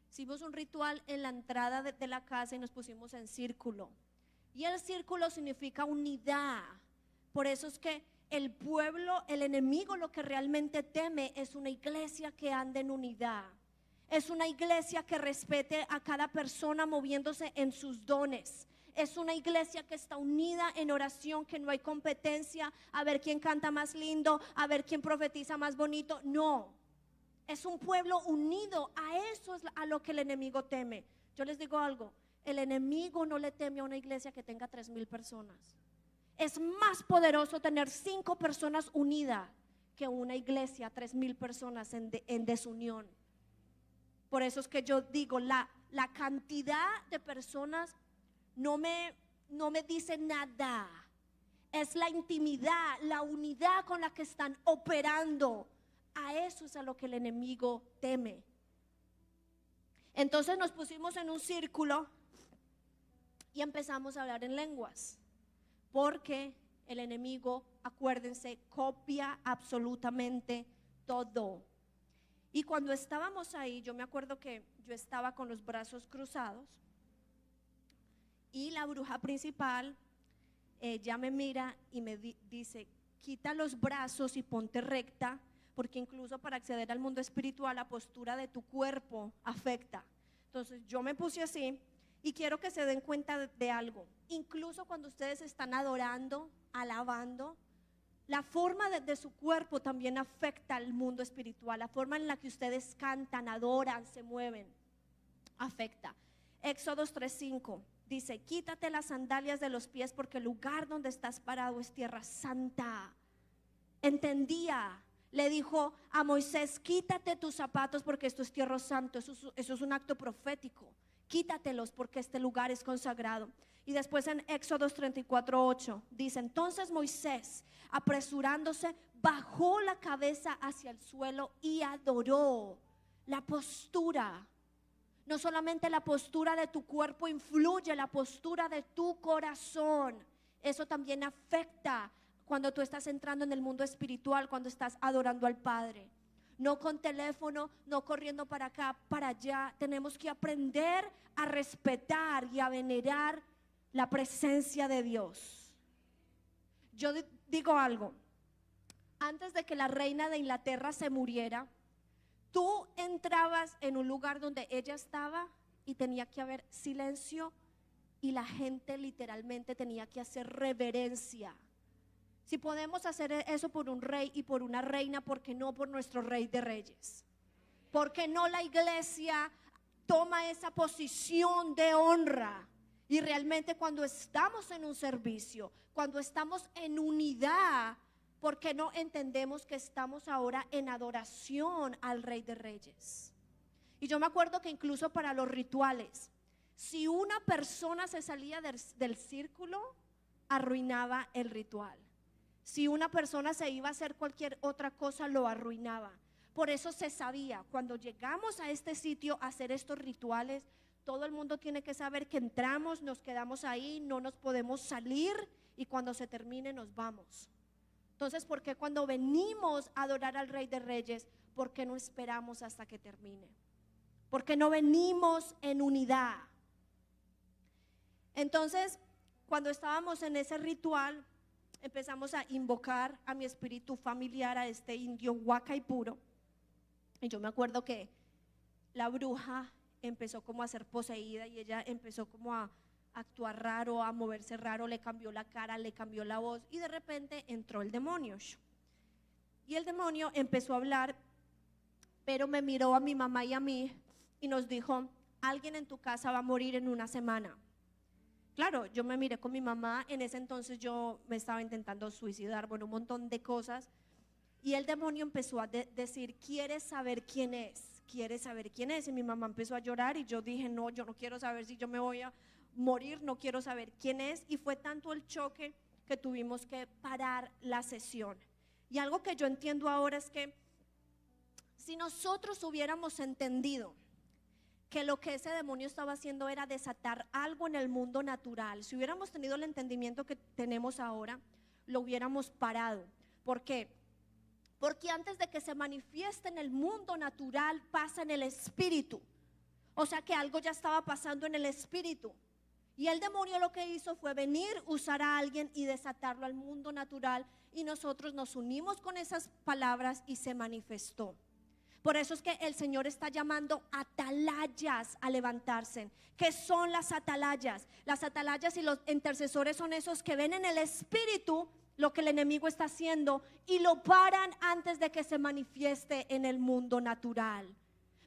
Hicimos un ritual en la entrada de la casa y nos pusimos en círculo. Y el círculo significa unidad. Por eso es que el pueblo, el enemigo, lo que realmente teme es una iglesia que ande en unidad. Es una iglesia que respete a cada persona moviéndose en sus dones. Es una iglesia que está unida en oración, que no hay competencia a ver quién canta más lindo, a ver quién profetiza más bonito. No, es un pueblo unido. A eso es a lo que el enemigo teme. Yo les digo algo: el enemigo no le teme a una iglesia que tenga 3,000 personas. Es más poderoso tener 5 personas unidas que una iglesia, 3,000 personas en desunión. Por eso es que yo digo, la cantidad de personas no me dice nada. es la intimidad, la unidad con la que están operando. A eso es a lo que el enemigo teme. Entonces nos pusimos en un círculo y empezamos a hablar en lenguas, porque el enemigo, acuérdense, copia absolutamente todo. Y cuando estábamos ahí, yo me acuerdo que yo estaba con los brazos cruzados y la bruja principal ya me mira y me dice: quita los brazos y ponte recta, porque incluso para acceder al mundo espiritual la postura de tu cuerpo afecta. Entonces yo me puse así y quiero que se den cuenta de algo. Incluso cuando ustedes están adorando, alabando, la forma de su cuerpo también afecta al mundo espiritual. La forma en la que ustedes cantan, adoran, se mueven, afecta. Éxodo 3:5 dice: quítate las sandalias de los pies, porque el lugar donde estás parado es tierra santa. Entendía. Le dijo a Moisés: quítate tus zapatos porque esto es tierra santa. Eso es un acto profético. Quítatelos porque este lugar es consagrado. Y después en Éxodo 34:8 dice: entonces Moisés, apresurándose, bajó la cabeza hacia el suelo y adoró. La postura, no solamente la postura de tu cuerpo influye, la postura de tu corazón. Eso también afecta cuando tú estás entrando en el mundo espiritual, cuando estás adorando al Padre. No con teléfono, no corriendo para acá, para allá. Tenemos que aprender a respetar y a venerar la presencia de Dios. Yo digo algo: antes de que la reina de Inglaterra se muriera, tú entrabas en un lugar donde ella estaba y tenía que haber silencio, y la gente literalmente tenía que hacer reverencia. Si podemos hacer eso por un rey y por una reina, ¿por qué no por nuestro Rey de Reyes? ¿Por qué no la iglesia toma esa posición de honra? Y realmente cuando estamos en un servicio, cuando estamos en unidad, ¿por qué no entendemos que estamos ahora en adoración al Rey de Reyes? Y yo me acuerdo que incluso para los rituales, si una persona se salía del círculo, arruinaba el ritual. Si una persona se iba a hacer cualquier otra cosa, lo arruinaba. Por eso se sabía, cuando llegamos a este sitio a hacer estos rituales, todo el mundo tiene que saber que entramos, nos quedamos ahí, no nos podemos salir, y cuando se termine nos vamos. Entonces, ¿por qué cuando venimos a adorar al Rey de Reyes, por qué no esperamos hasta que termine? ¿Por qué no venimos en unidad? Entonces, cuando estábamos en ese ritual, empezamos a invocar a mi espíritu familiar, a este indio Huaca y Puro. Y yo me acuerdo que la bruja empezó como a ser poseída y ella empezó como a actuar raro, a moverse raro, le cambió la cara, le cambió la voz, y de repente entró el demonio. Y el demonio empezó a hablar, pero me miró a mi mamá y a mí y nos dijo: alguien en tu casa va a morir en una semana. Claro, yo me miré con mi mamá. En ese entonces yo me estaba intentando suicidar, bueno, un montón de cosas. Y el demonio empezó a decir: ¿quieres saber quién es? ¿Quieres saber quién es? Y mi mamá empezó a llorar y yo dije: no, yo no quiero saber si yo me voy a morir, no quiero saber quién es. Y fue tanto el choque que tuvimos que parar la sesión. Y algo que yo entiendo ahora es que si nosotros hubiéramos entendido que lo que ese demonio estaba haciendo era desatar algo en el mundo natural, si hubiéramos tenido el entendimiento que tenemos ahora, lo hubiéramos parado. ¿Por qué? Porque antes de que se manifieste en el mundo natural, pasa en el espíritu. O sea que algo ya estaba pasando en el espíritu. Y el demonio lo que hizo fue venir, usar a alguien y desatarlo al mundo natural, y nosotros nos unimos con esas palabras y se manifestó. Por eso es que el Señor está llamando atalayas a levantarse. ¿Qué son las atalayas? Las atalayas y los intercesores son esos que ven en el espíritu lo que el enemigo está haciendo y lo paran antes de que se manifieste en el mundo natural.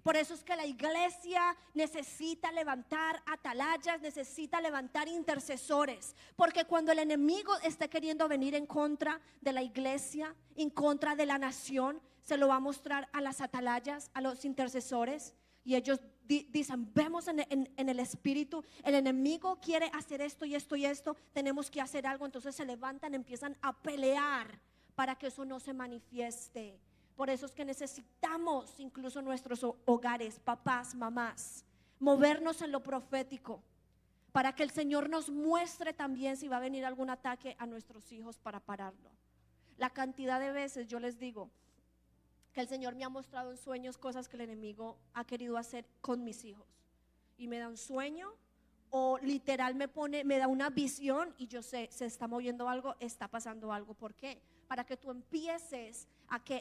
Por eso es que la iglesia necesita levantar atalayas, necesita levantar intercesores, porque cuando el enemigo esté queriendo venir en contra de la iglesia, en contra de la nación, se lo va a mostrar a las atalayas, a los intercesores, y ellos dicen, vemos en el espíritu, el enemigo quiere hacer esto y esto y esto, tenemos que hacer algo. Entonces se levantan, empiezan a pelear para que eso no se manifieste. Por eso es que necesitamos incluso nuestros hogares, papás, mamás, movernos en lo profético, para que el Señor nos muestre también si va a venir algún ataque a nuestros hijos para pararlo. La cantidad de veces yo les digo que el Señor me ha mostrado en sueños cosas que el enemigo ha querido hacer con mis hijos, y me da un sueño o literal me da una visión y yo sé, se está moviendo algo, está pasando algo. ¿Por qué? Para que tú empieces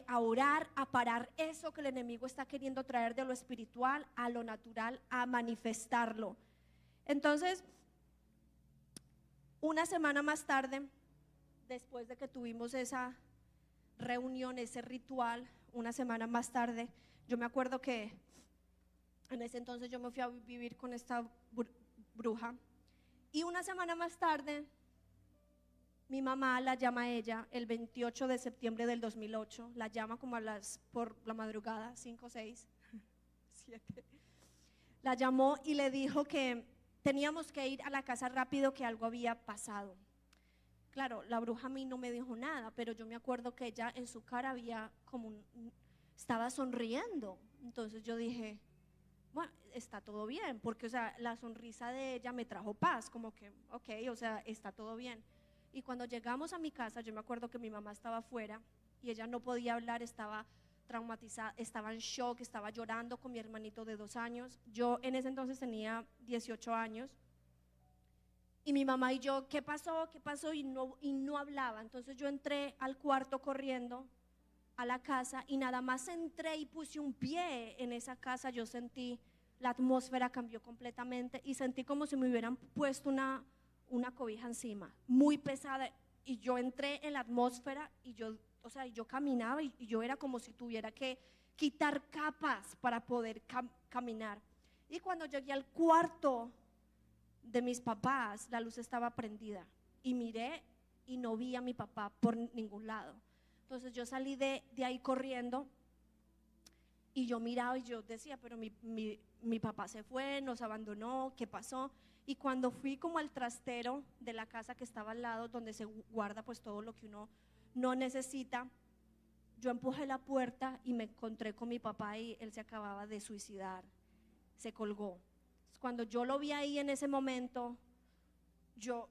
a orar, a parar eso que el enemigo está queriendo traer de lo espiritual a lo natural, a manifestarlo. Entonces, una semana más tarde, después de que tuvimos esa reunión, ese ritual, una semana más tarde, yo me acuerdo que en ese entonces yo me fui a vivir con esta bruja, y una semana más tarde mi mamá la llama a ella el 28 de septiembre del 2008, la llama como por la madrugada, 5, 6, 7, la llamó y le dijo que teníamos que ir a la casa rápido, que algo había pasado. Claro, la bruja a mí no me dijo nada, pero yo me acuerdo que ella en su cara había como estaba sonriendo. Entonces yo dije, bueno, está todo bien, porque o sea, la sonrisa de ella me trajo paz, como que, ok, o sea, está todo bien. Y cuando llegamos a mi casa, yo me acuerdo que mi mamá estaba afuera y ella no podía hablar, estaba traumatizada, estaba en shock, estaba llorando con mi hermanito de 2 años. Yo en ese entonces tenía 18 años. Y mi mamá y yo, ¿qué pasó? ¿Qué pasó? Y no hablaba. Entonces yo entré al cuarto corriendo a la casa, y nada más entré y puse un pie en esa casa, yo sentí, la atmósfera cambió completamente y sentí como si me hubieran puesto una cobija encima, muy pesada. Y yo entré en la atmósfera y yo caminaba y yo era como si tuviera que quitar capas para poder caminar. Y cuando llegué al cuarto de mis papás, la luz estaba prendida y miré y no vi a mi papá por ningún lado. Entonces yo salí de ahí corriendo y yo miraba y yo decía, pero mi papá se fue, nos abandonó, ¿qué pasó? Y cuando fui como al trastero de la casa que estaba al lado, donde se guarda pues todo lo que uno no necesita, yo empujé la puerta y me encontré con mi papá y él se acababa de suicidar, se colgó. Cuando yo lo vi ahí en ese momento, yo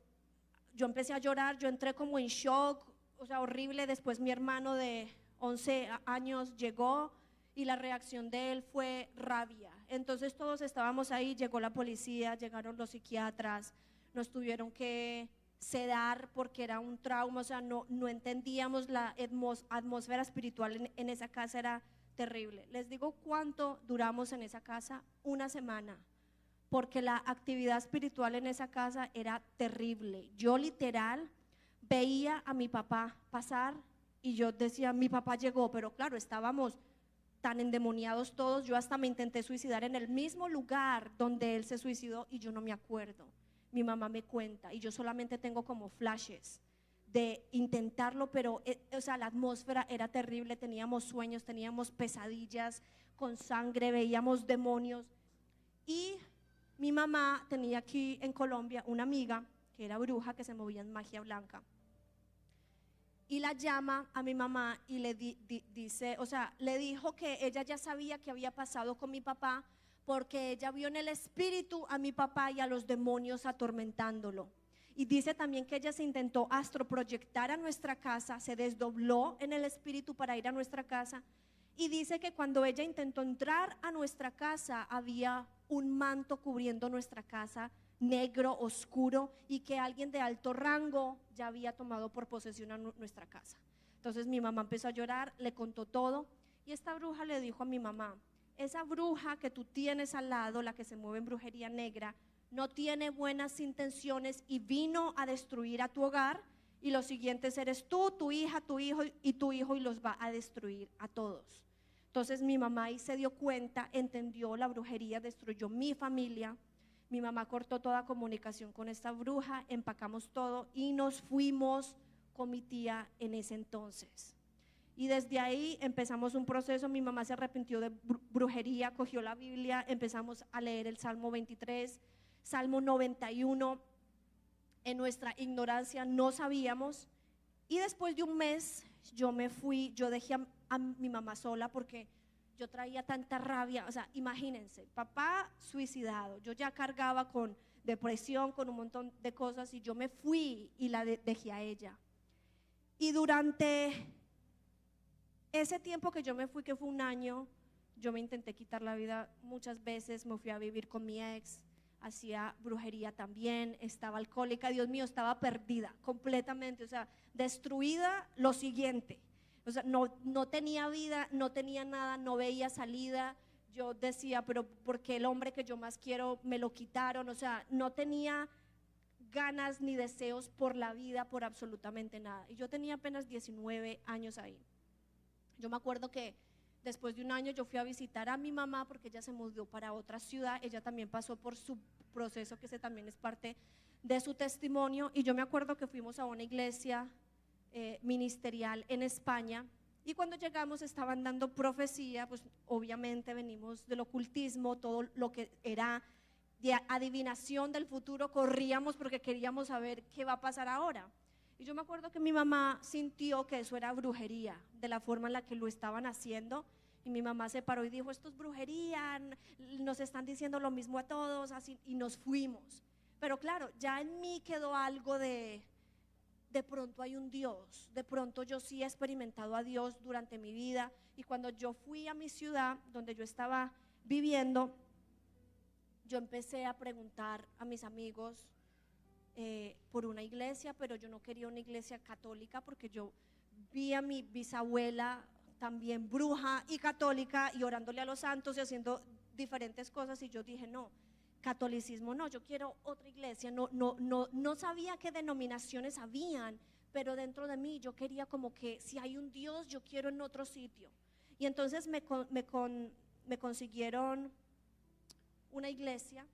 empecé a llorar, yo entré como en shock, o sea, horrible. Después mi hermano de 11 años llegó y la reacción de él fue rabia. Entonces todos estábamos ahí, llegó la policía, llegaron los psiquiatras, nos tuvieron que sedar porque era un trauma, o sea, no entendíamos la atmósfera espiritual en esa casa, era terrible. Les digo cuánto duramos en esa casa, una semana, porque la actividad espiritual en esa casa era terrible. Yo literal veía a mi papá pasar y yo decía, mi papá llegó, pero claro, estábamos tan endemoniados todos, yo hasta me intenté suicidar en el mismo lugar donde él se suicidó y yo no me acuerdo. Mi mamá me cuenta y yo solamente tengo como flashes de intentarlo, pero o sea, la atmósfera era terrible, teníamos sueños, teníamos pesadillas con sangre, veíamos demonios. Y mi mamá tenía aquí en Colombia una amiga que era bruja, que se movía en magia blanca, y la llama a mi mamá y le dice, o sea, le dijo que ella ya sabía qué había pasado con mi papá, porque ella vio en el espíritu a mi papá y a los demonios atormentándolo. Y dice también que ella se intentó astroproyectar a nuestra casa, se desdobló en el espíritu para ir a nuestra casa. Y dice que cuando ella intentó entrar a nuestra casa, había un manto cubriendo nuestra casa, negro, oscuro, y que alguien de alto rango ya había tomado por posesión a nuestra casa. Entonces mi mamá empezó a llorar, le contó todo, y esta bruja le dijo a mi mamá, esa bruja que tú tienes al lado, la que se mueve en brujería negra, no tiene buenas intenciones y vino a destruir a tu hogar, y los siguientes eres tú, tu hija, tu hijo y tu hijo, y los va a destruir a todos. Entonces mi mamá ahí se dio cuenta, entendió la brujería, destruyó mi familia. Mi mamá cortó toda comunicación con esta bruja, empacamos todo y nos fuimos con mi tía en ese entonces. Y desde ahí empezamos un proceso. Mi mamá se arrepintió de brujería, cogió la Biblia, empezamos a leer el Salmo 23, Salmo 91. En nuestra ignorancia no sabíamos. Y después de un mes yo me fui, yo dejé a mi mamá sola porque yo traía tanta rabia. O sea, imagínense, papá suicidado, yo ya cargaba con depresión, con un montón de cosas, y yo me fui y la dejé a ella. Y durante ese tiempo que yo me fui, que fue un año, yo me intenté quitar la vida muchas veces. Me fui a vivir con mi ex, hacía brujería también, estaba alcohólica. Dios mío, estaba perdida completamente, o sea, destruida. Lo siguiente, o sea, no tenía vida, no tenía nada, no veía salida. Yo decía, pero ¿por qué el hombre que yo más quiero me lo quitaron? O sea, no tenía ganas ni deseos por la vida, por absolutamente nada. Y yo tenía apenas 19 años ahí. Yo me acuerdo que después de un año yo fui a visitar a mi mamá porque ella se mudó para otra ciudad. Ella también pasó por su proceso, que ese también es parte de su testimonio. Y yo me acuerdo que fuimos a una iglesia ministerial en España, y cuando llegamos estaban dando profecía. Pues obviamente venimos del ocultismo, todo lo que era de adivinación del futuro, corríamos porque queríamos saber qué va a pasar ahora. Y yo me acuerdo que mi mamá sintió que eso era brujería, de la forma en la que lo estaban haciendo. Y mi mamá se paró y dijo, esto es brujería, nos están diciendo lo mismo a todos, así. Y nos fuimos. Pero claro, ya en mí quedó algo de pronto hay un Dios, de pronto yo sí he experimentado a Dios durante mi vida. Y cuando yo fui a mi ciudad, donde yo estaba viviendo, yo empecé a preguntar a mis amigos por una iglesia, pero yo no quería una iglesia católica porque yo vi a mi bisabuela también bruja y católica y orándole a los santos y haciendo diferentes cosas, y yo dije, no, catolicismo no, yo quiero otra iglesia. No sabía qué denominaciones habían, pero dentro de mí yo quería como que si hay un Dios, yo quiero en otro sitio. Y entonces me consiguieron una iglesia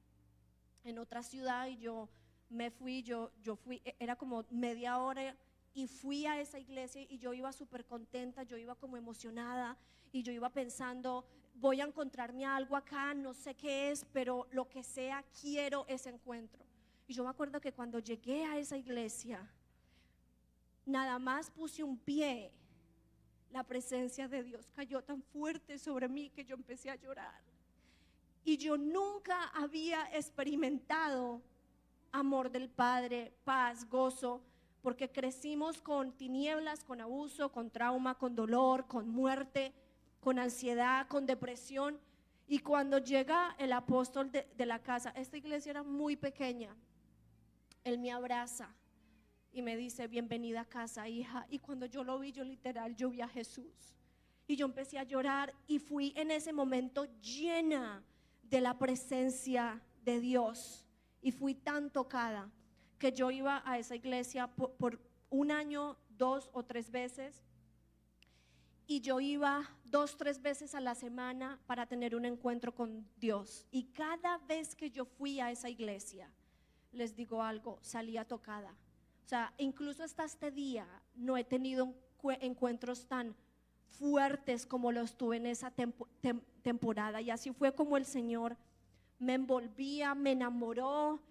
en otra ciudad, y yo me fui, yo fui, era como media hora, y fui a esa iglesia, y yo iba súper contenta, yo iba como emocionada, y yo iba pensando, voy a encontrarme algo acá, no sé qué es, pero lo que sea, quiero ese encuentro. Y yo me acuerdo que cuando llegué a esa iglesia, nada más puse un pie, la presencia de Dios cayó tan fuerte sobre mí que yo empecé a llorar. Y yo nunca había experimentado amor del Padre, paz, gozo, porque crecimos con tinieblas, con abuso, con trauma, con dolor, con muerte, con ansiedad, con depresión. Y cuando llega el apóstol de la casa, esta iglesia era muy pequeña, él me abraza y me dice, bienvenida a casa, hija. Y cuando yo lo vi, yo literal, yo vi a Jesús. Y yo empecé a llorar, y fui en ese momento llena de la presencia de Dios. Y fui tan tocada que yo iba a esa iglesia por un año, 2 o 3 veces. Y yo iba 2, 3 veces a la semana para tener un encuentro con Dios. Y cada vez que yo fui a esa iglesia, les digo algo, salía tocada. O sea, incluso hasta este día no he tenido encuentros tan fuertes como los tuve en esa temporada. Y así fue como el Señor me envolvía, me enamoró.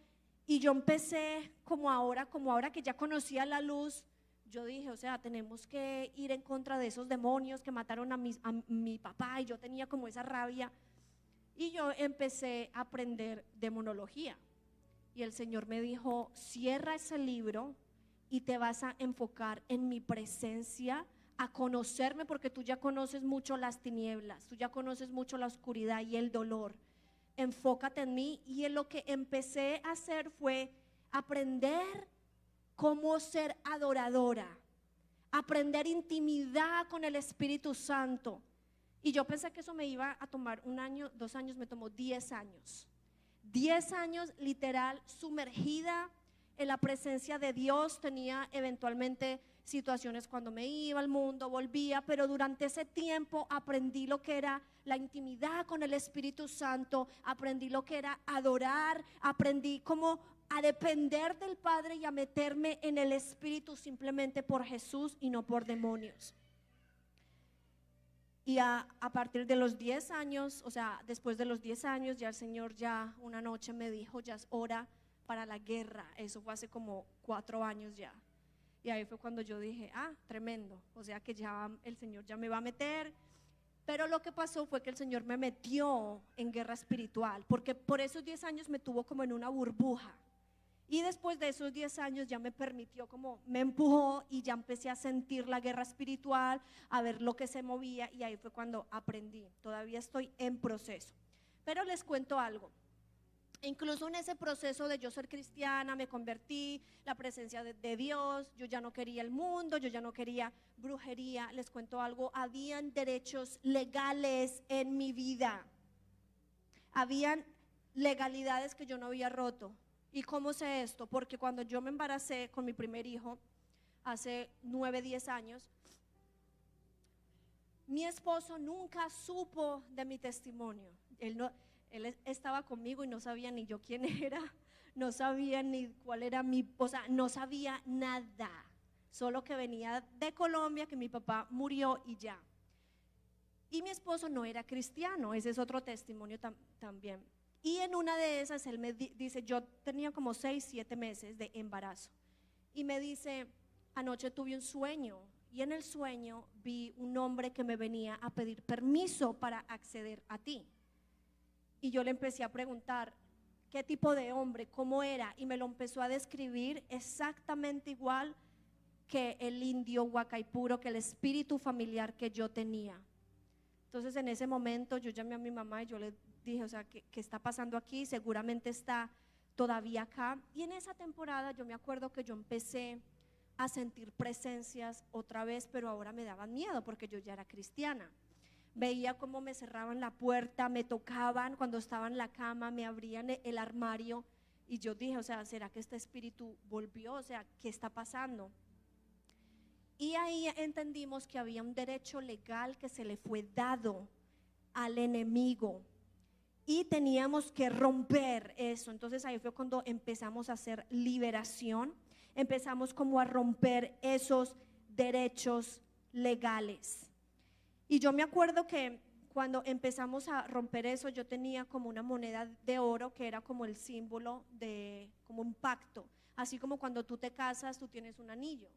Y yo empecé como ahora que ya conocía la luz, yo dije, o sea, tenemos que ir en contra de esos demonios que mataron a mi papá. Y yo tenía como esa rabia, y yo empecé a aprender demonología. Y el Señor me dijo, cierra ese libro y te vas a enfocar en mi presencia, a conocerme, porque tú ya conoces mucho las tinieblas, tú ya conoces mucho la oscuridad y el dolor. Enfócate en mí. Y en lo que empecé a hacer fue aprender cómo ser adoradora, aprender intimidad con el Espíritu Santo. Y yo pensé que eso me iba a tomar 1 año, 2 años, me tomó 10 años. 10 años literal sumergida en la presencia de Dios. Tenía eventualmente situaciones cuando me iba al mundo, volvía, pero durante ese tiempo aprendí lo que era la intimidad con el Espíritu Santo, aprendí lo que era adorar, aprendí cómo a depender del Padre y a meterme en el Espíritu simplemente por Jesús y no por demonios. Y a partir de los 10 años, o sea, después de los 10 años, ya el Señor ya una noche me dijo, ya es hora para la guerra. Eso fue hace como 4 años ya. Y ahí fue cuando yo dije, tremendo, o sea que ya el Señor ya me va a meter. Pero lo que pasó fue que el Señor me metió en guerra espiritual, porque por esos 10 años me tuvo como en una burbuja. Y después de esos 10 años ya me permitió, como me empujó, y ya empecé a sentir la guerra espiritual, a ver lo que se movía, y ahí fue cuando aprendí. Todavía estoy en proceso. Pero les cuento algo. Incluso en ese proceso de yo ser cristiana, me convertí, la presencia de Dios, yo ya no quería el mundo, yo ya no quería brujería. Les cuento algo, habían derechos legales en mi vida, habían legalidades que yo no había roto. ¿Y cómo sé esto? Porque cuando yo me embaracé con mi primer hijo, hace 9, 10 años, mi esposo nunca supo de mi testimonio. Él estaba conmigo y no sabía ni yo quién era, no sabía ni cuál era o sea, no sabía nada, solo que venía de Colombia, que mi papá murió y ya. Y mi esposo no era cristiano, ese es otro testimonio también. Y en una de esas él me dice, yo tenía como 6, 7 meses de embarazo, y me dice, anoche tuve un sueño, y en el sueño vi un hombre que me venía a pedir permiso para acceder a ti. Y yo le empecé a preguntar qué tipo de hombre, cómo era, y me lo empezó a describir exactamente igual que el indio Huacaipuro, que el espíritu familiar que yo tenía. Entonces en ese momento yo llamé a mi mamá y yo le dije, o sea, ¿qué está pasando aquí? Seguramente está todavía acá. Y en esa temporada yo me acuerdo que yo empecé a sentir presencias otra vez, pero ahora me daban miedo porque yo ya era cristiana. Veía cómo me cerraban la puerta, me tocaban cuando estaba en la cama, me abrían el armario, y yo dije, o sea, ¿será que este espíritu volvió? O sea, ¿qué está pasando? Y ahí entendimos que había un derecho legal que se le fue dado al enemigo y teníamos que romper eso. Entonces ahí fue cuando empezamos a hacer liberación, empezamos como a romper esos derechos legales. Y yo me acuerdo que cuando empezamos a romper eso, yo tenía como una moneda de oro que era como el símbolo de, como un pacto, así como cuando tú te casas, tú tienes un anillo,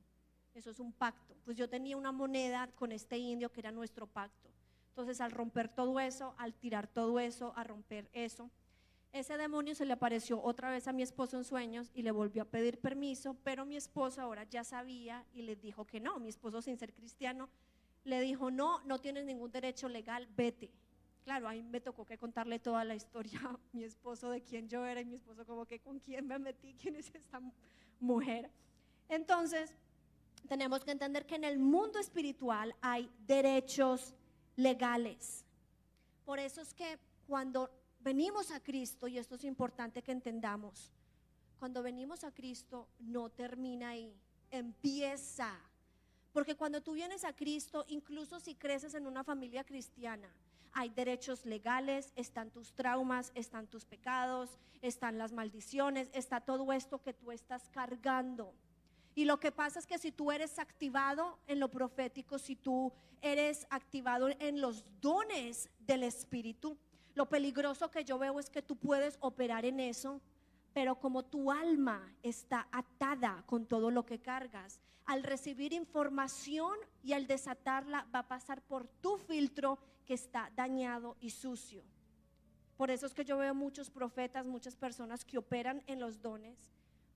eso es un pacto. Pues yo tenía una moneda con este indio que era nuestro pacto. Entonces al romper todo eso, al tirar todo eso, a romper eso, ese demonio se le apareció otra vez a mi esposo en sueños y le volvió a pedir permiso, pero mi esposo ahora ya sabía y le dijo que no. Mi esposo, sin ser cristiano, le dijo, no, no tienes ningún derecho legal, vete. Claro, ahí me tocó que contarle toda la historia a mi esposo de quién yo era, y mi esposo como que con quién me metí, quién es esta mujer. Entonces tenemos que entender que en el mundo espiritual hay derechos legales. Por eso es que cuando venimos a Cristo, y esto es importante que entendamos, cuando venimos a Cristo no termina ahí, empieza. Porque cuando tú vienes a Cristo, incluso si creces en una familia cristiana, hay derechos legales, están tus traumas, están tus pecados, están las maldiciones, está todo esto que tú estás cargando. Y lo que pasa es que si tú eres activado en lo profético, si tú eres activado en los dones del Espíritu, lo peligroso que yo veo es que tú puedes operar en eso, pero como tu alma está atada con todo lo que cargas, al recibir información y al desatarla va a pasar por tu filtro que está dañado y sucio. Por eso es que yo veo muchos profetas, muchas personas que operan en los dones,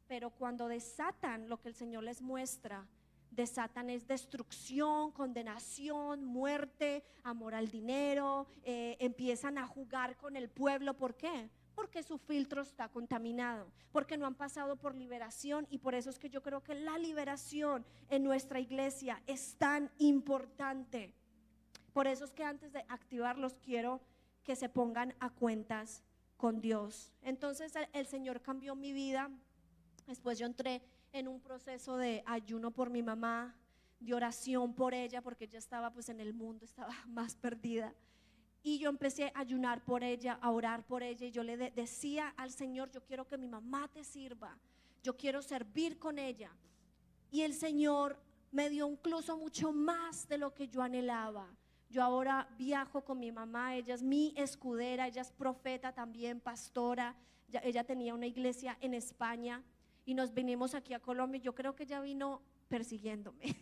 pero cuando desatan lo que el Señor les muestra, desatan es destrucción, condenación, muerte, amor al dinero, empiezan a jugar con el pueblo. ¿Por qué? Porque su filtro está contaminado, porque no han pasado por liberación. Y por eso es que yo creo que la liberación en nuestra iglesia es tan importante. Por eso es que antes de activarlos quiero que se pongan a cuentas con Dios. Entonces el Señor cambió mi vida. Después yo entré en un proceso de ayuno por mi mamá, de oración por ella, porque ella estaba pues en el mundo, estaba más perdida. Y yo empecé a ayunar por ella, a orar por ella, y yo le decía al Señor, yo quiero que mi mamá te sirva, yo quiero servir con ella. Y el Señor me dio incluso mucho más de lo que yo anhelaba. Yo ahora viajo con mi mamá, ella es mi escudera, ella es profeta también, pastora. Ella tenía una iglesia en España y nos vinimos aquí a Colombia. Yo creo que ella vino persiguiéndome,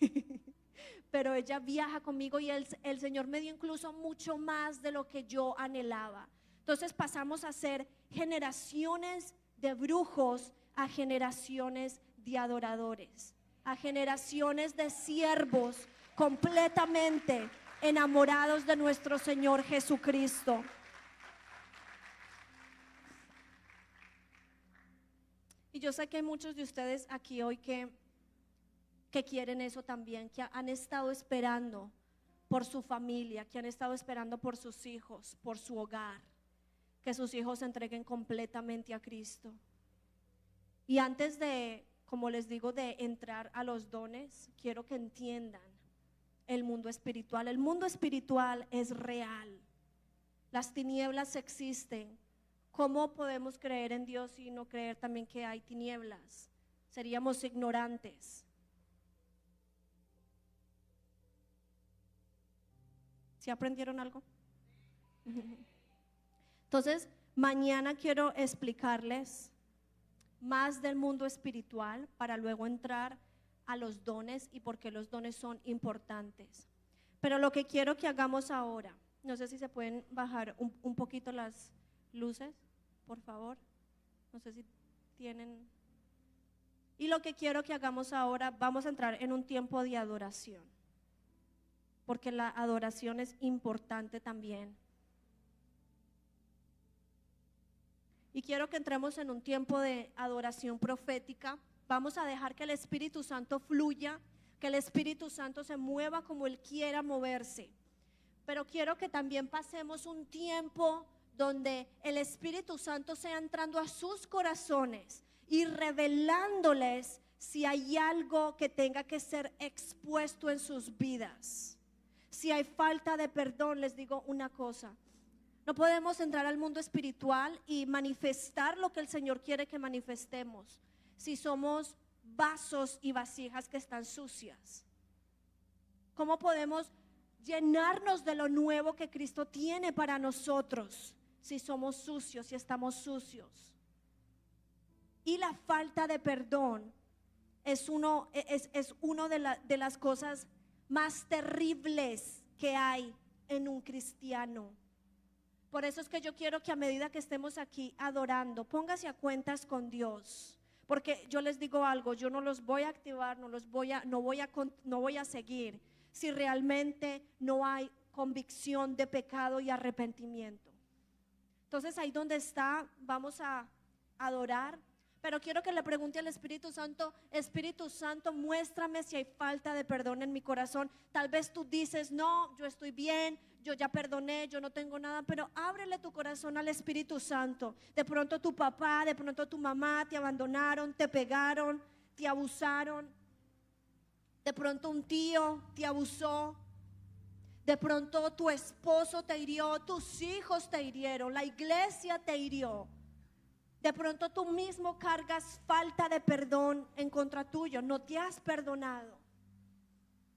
pero ella viaja conmigo y el Señor me dio incluso mucho más de lo que yo anhelaba. Entonces pasamos a ser generaciones de brujos a generaciones de adoradores, a generaciones de siervos completamente enamorados de nuestro Señor Jesucristo. Y yo sé que hay muchos de ustedes aquí hoy que quieren eso también, que han estado esperando por su familia, que han estado esperando por sus hijos, por su hogar, que sus hijos se entreguen completamente a Cristo. Y antes de, como les digo, de entrar a los dones, quiero que entiendan el mundo espiritual. El mundo espiritual es real. Las tinieblas existen. ¿Cómo podemos creer en Dios y no creer también que hay tinieblas? Seríamos ignorantes. ¿Sí aprendieron algo? Entonces, mañana quiero explicarles más del mundo espiritual para luego entrar a los dones y por qué los dones son importantes. Pero lo que quiero que hagamos ahora, no sé si se pueden bajar un poquito las luces, por favor. No sé si tienen. Y lo que quiero que hagamos ahora, vamos a entrar en un tiempo de adoración, porque la adoración es importante también. Y quiero que entremos en un tiempo de adoración profética. Vamos a dejar que el Espíritu Santo fluya, que el Espíritu Santo se mueva como Él quiera moverse. Pero quiero que también pasemos un tiempo donde el Espíritu Santo sea entrando a sus corazones y revelándoles si hay algo que tenga que ser expuesto en sus vidas. Si hay falta de perdón, les digo una cosa. No podemos entrar al mundo espiritual y manifestar lo que el Señor quiere que manifestemos si somos vasos y vasijas que están sucias. ¿Cómo podemos llenarnos de lo nuevo que Cristo tiene para nosotros si somos sucios, si estamos sucios? Y la falta de perdón es uno de las cosas más terribles que hay en un cristiano. Por eso es que yo quiero que a medida que estemos aquí adorando, póngase a cuentas con Dios, porque yo les digo algo, yo no los voy a activar, no voy a seguir si realmente no hay convicción de pecado y arrepentimiento. Entonces ahí donde está, vamos a adorar. Pero quiero que le pregunte al Espíritu Santo: Espíritu Santo, muéstrame si hay falta de perdón en mi corazón. Tal vez tú dices: no, yo estoy bien, yo ya perdoné, yo no tengo nada. Pero ábrele tu corazón al Espíritu Santo. De pronto tu papá, de pronto tu mamá te abandonaron, te pegaron, te abusaron. De pronto un tío te abusó. De pronto tu esposo te hirió, tus hijos te hirieron, la iglesia te hirió. De pronto tú mismo cargas falta de perdón en contra tuyo, no te has perdonado.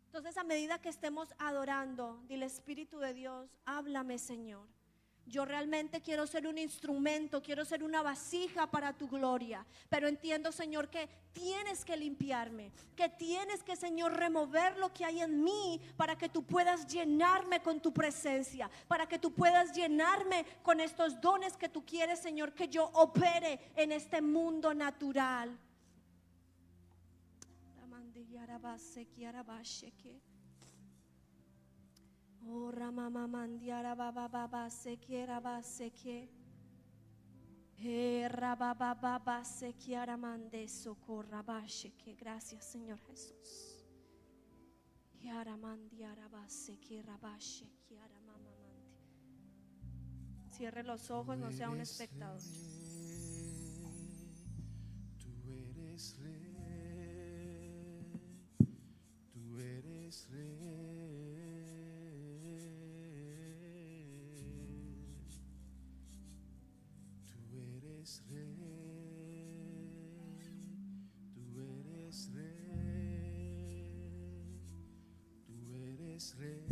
Entonces, a medida que estemos adorando, dile: Espíritu de Dios, háblame, Señor. Yo realmente quiero ser un instrumento, quiero ser una vasija para tu gloria. Pero entiendo, Señor, que tienes que limpiarme, que tienes que, Señor, remover lo que hay en mí para que tú puedas llenarme con tu presencia, para que tú puedas llenarme con estos dones que tú quieres, Señor, que yo opere en este mundo natural. Oh, Ramama Mandiara Baba Baba Sekiera Baseke. Rababa Baba Sekiara Mande Socorra Basheke. Gracias, Señor Jesús. Yara Mandiara Basekiera Bashekiara Mama Mandi. Cierre los ojos, no sea un espectador. Tú eres rey, tú eres rey. Rey,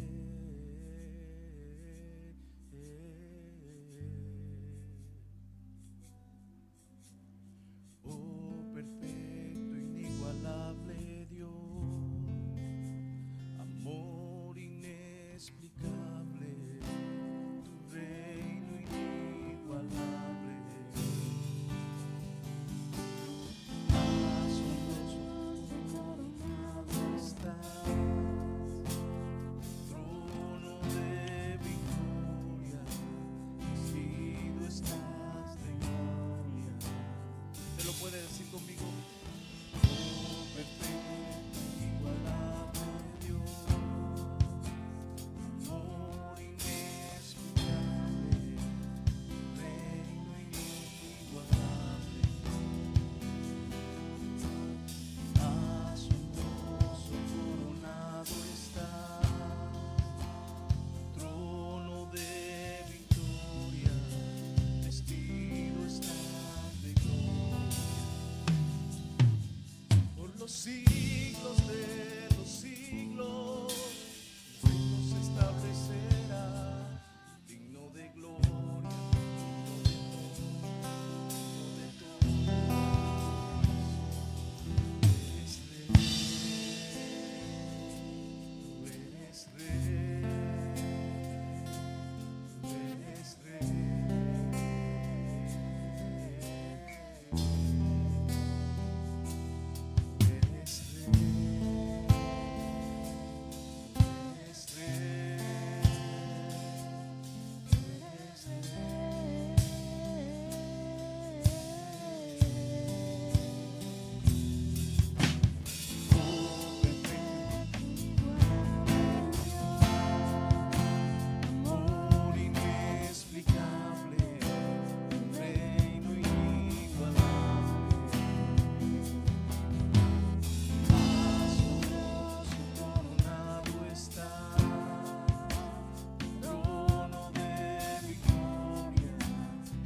los siglos de los siglos. Tu reino se establecerá, digno de gloria, digno de todo. Tú eres rey, tú eres rey. Amor inexplicable, reino inigualable. Coronado está, trono de victoria,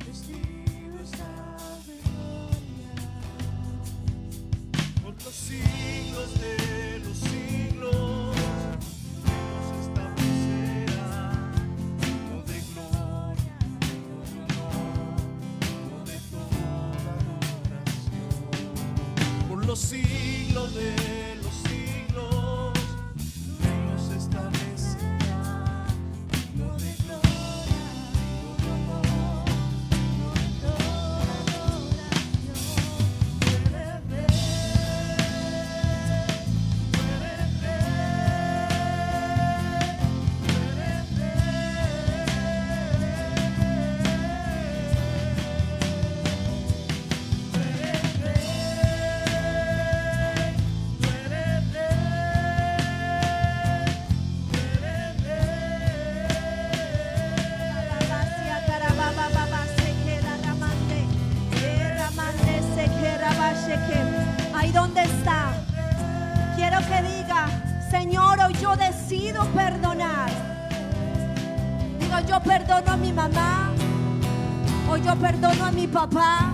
vestido está de gloria. Por los siglos de los siglos, Dios establecerá, digno de gloria, digno de honor, digno de toda adoración. Por los siglos de los siglos, Dios establecerá, digno de gloria, digno de honor, digno de toda adoración. Tú eres rey, tú eres ahí donde está, quiero que diga: Señor, hoy yo decido perdonar. Digo, yo perdono a mi mamá, hoy yo perdono a mi papá.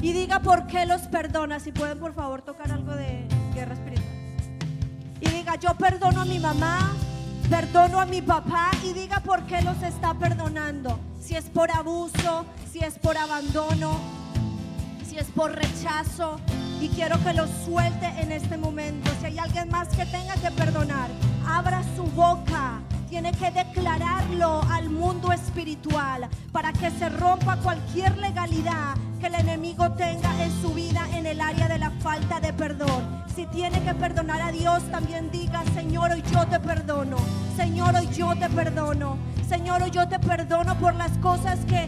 Y diga por qué los perdona. Si pueden, por favor, tocar algo de guerra espiritual. Y diga: yo perdono a mi mamá, perdono a mi papá. Y diga por qué los está perdonando. Si es por abuso, si es por abandono, si es por rechazo. Y quiero que lo suelte en este momento. Si hay alguien más que tenga que perdonar, abra su boca. Tiene que declararlo al mundo espiritual para que se rompa cualquier legalidad que el enemigo tenga en su vida en el área de la falta de perdón. Si tiene que perdonar a Dios, también diga: Señor, hoy yo te perdono. Señor, hoy yo te perdono. Señor, hoy yo te perdono por las cosas que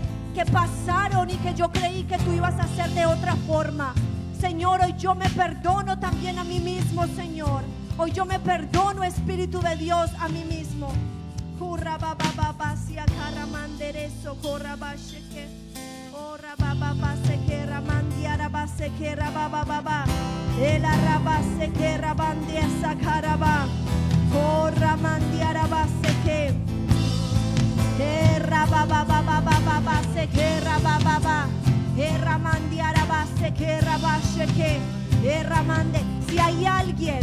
pasaron y que yo creí que tú ibas a hacer de otra forma. Señor, hoy yo me perdono también a mí mismo, Señor. Hoy yo me perdono, Espíritu de Dios, a mí mismo. Si hay alguien,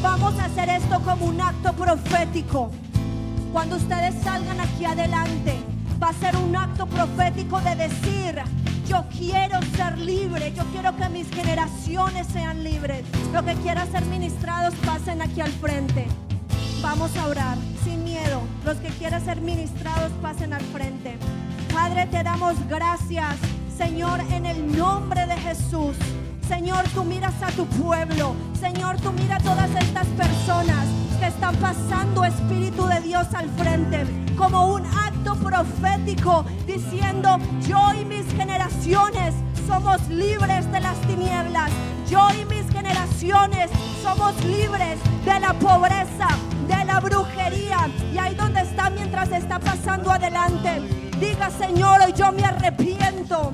vamos a hacer esto como un acto profético. Cuando ustedes salgan aquí adelante, va a ser un acto profético de decir: yo quiero ser libre, yo quiero que mis generaciones sean libres. Los que quieran ser ministrados, pasen aquí al frente. Vamos a orar sin miedo. Los que quieran ser ministrados, pasen al frente. Padre, te damos gracias, Señor, en el nombre de Jesús. Señor, tú miras a tu pueblo. Señor, tú miras a todas estas personas que están pasando, Espíritu de Dios, al frente, como un acto profético, diciendo: yo y mis generaciones somos libres de las tinieblas. Yo y mis generaciones somos libres de la pobreza, de la brujería. Y ahí donde está, mientras está pasando adelante, diga: Señor, hoy yo me arrepiento.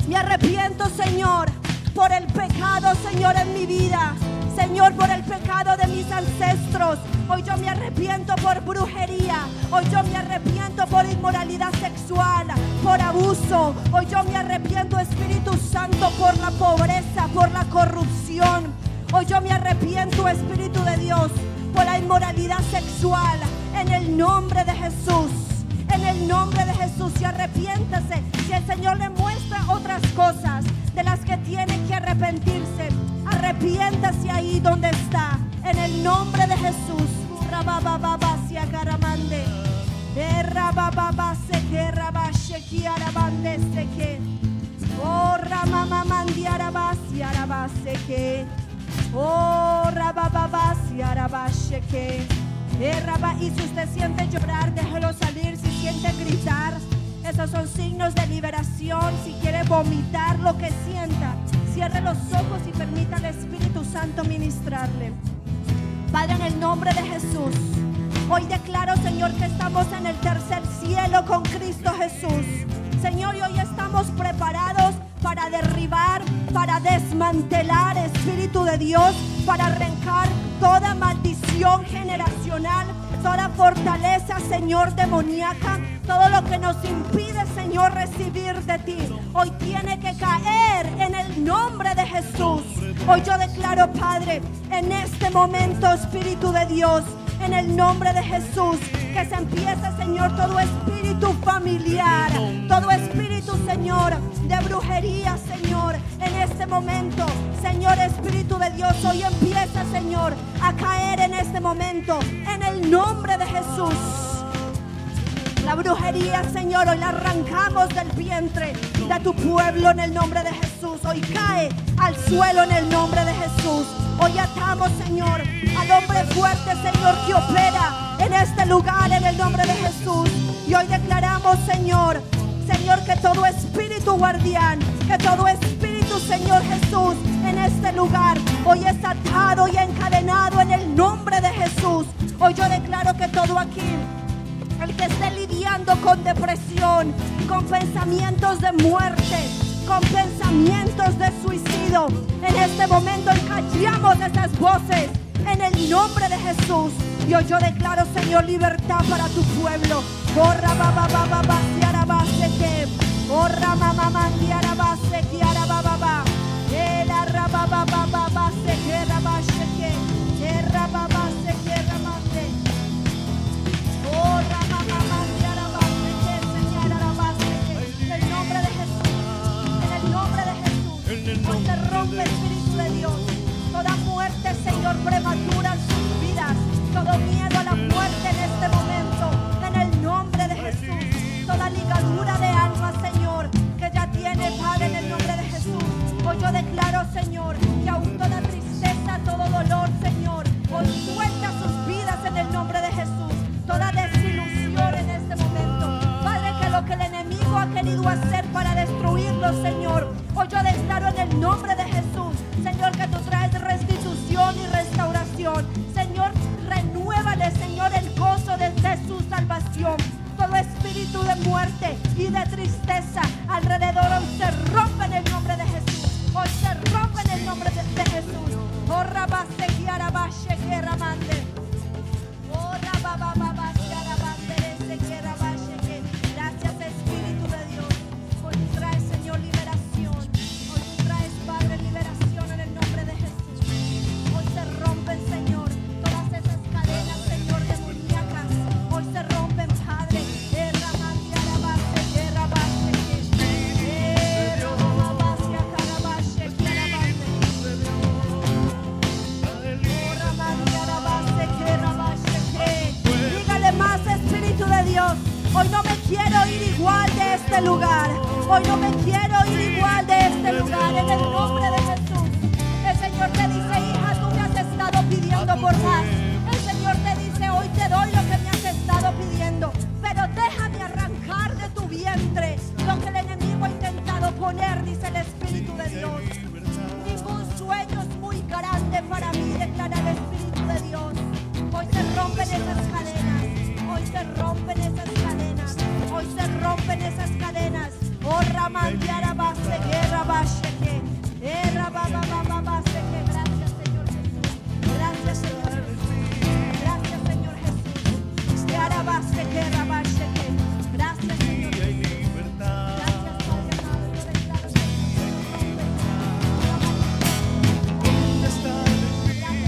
Me arrepiento, Señor, por el pecado, Señor, en mi vida. Señor, por el pecado de mis ancestros. Hoy yo me arrepiento por brujería. Hoy yo me arrepiento por inmoralidad sexual, por abuso. Hoy yo me arrepiento, Espíritu Santo, por la pobreza, por la corrupción. arrepiento, Espíritu de Dios, por la inmoralidad sexual. En el nombre de Jesús. En el nombre de Jesús. Y arrepiéntase. Si el Señor le muestra otras cosas de las que tiene que arrepentirse, arrepiéntase ahí donde está. En el nombre de Jesús. Rabababasia caramande. Rabababase que rabashe kiarabande seke. Oh, ramamamandiarabasia rabase que. Oh, rabababasia rabashe que. Y si usted siente llorar, déjelo salir. Si siente gritar, esos son signos de liberación. Si quiere vomitar lo que sienta, cierre los ojos y permita al Espíritu Santo ministrarle. Padre, en el nombre de Jesús, hoy declaro, Señor, que estamos en el tercer cielo con Cristo Jesús. Señor, y hoy estamos preparados para derribar, para desmantelar, Espíritu de Dios, para arrancar toda maldición generacional, toda fortaleza, Señor, demoníaca, todo lo que nos impide, Señor, recibir de ti. Hoy tiene que caer en el nombre de Jesús. Hoy yo declaro, Padre, en este momento, Espíritu de Dios, en el nombre de Jesús, que se empiece, Señor, todo espíritu familiar, todo espíritu, Señor, de brujería, Señor, en este momento, Señor, Espíritu de Dios, hoy empieza, Señor, a caer en este momento, en el nombre de Jesús. La brujería, Señor, hoy la arrancamos del vientre de tu pueblo en el nombre de Jesús. Hoy cae al suelo en el nombre de Jesús. Hoy atamos, Señor, al hombre fuerte, Señor, que opera en este lugar en el nombre de Jesús. Y hoy declaramos, Señor, que todo espíritu guardián, que todo espíritu, Señor Jesús, en este lugar, hoy es atado y encadenado en el nombre de Jesús. Hoy yo declaro que todo aquí, el que esté lidiando con depresión, con pensamientos de muerte, con pensamientos de suicidio, en este momento encallamos esas voces en el nombre de Jesús. Y hoy yo declaro, Señor, libertad para tu pueblo. Corra babababa, siarabase que, corra mamamandiarabase que arababa, el arabababa se que rabase que, rababase que ramande. Corra mamamandiarabase que, señarabase que, en el nombre de Jesús, en el nombre de Jesús. Hoy se rompe, Espíritu de Dios, toda muerte, Señor, prematura en sus vidas, todo miedo a la muerte en este momento, en el nombre de Jesús, toda ligadura de alma, Señor, que ya tiene, Padre, en el nombre de Jesús. Hoy yo declaro, Señor, que aún toda tristeza, todo dolor, Señor, hoy suelta sus vidas en el nombre de Jesús, toda desilusión en este momento, Padre, que lo que el enemigo ha querido hacer para destruirlo, Señor, hoy yo declaro en el nombre de Jesús, Señor, que tú traes restitución y restauración. Señor, renuévale, Señor, el gozo de su salvación. Todo espíritu de muerte y de tristeza alrededor hoy se rompe en el nombre de Jesús. Hoy se rompe en el nombre de Jesús. Oh, rabase, kiarabashe, keramande. Oh, rabababase, arabande, ese, kerabashe, que. Gracias, Espíritu de Dios. Hoy traes, Señor, liberación. Hoy traes, Padre, liberación en el nombre de Jesús. Hoy se rompen, Señor, todas esas cadenas, Señor, demoníacas. Hoy se rompen, Padre. Dígale más, Espíritu de Dios. Hoy no me quiero ir igual de este lugar. Hoy no me quiero ir igual de este lugar. En el nombre de Jesús. El Señor te dice, hija, tú me has estado pidiendo por más. El Señor te dice, hoy te doy lo que me has estado pidiendo. Pero déjame arrancar de tu vientre lo que el enemigo ha intentado poner, dice el Espíritu de Dios. Ningún sueño es muy grande para mí, declara el Espíritu de Dios. Hoy se rompen esas cadenas. Hoy se rompen esas cadenas. Hoy se rompen esas cadenas. Oh, Ramandiara base, guerra base, que rabababa base, que gracias, Señor Jesús. Gracias, Señor Jesús. Gracias, Señor Jesús. Guerra base, guerra base, que gracias, Señor Jesús. Gracias, Padre amado. Yo declaro que se rompe. ¿Dónde está el Espíritu?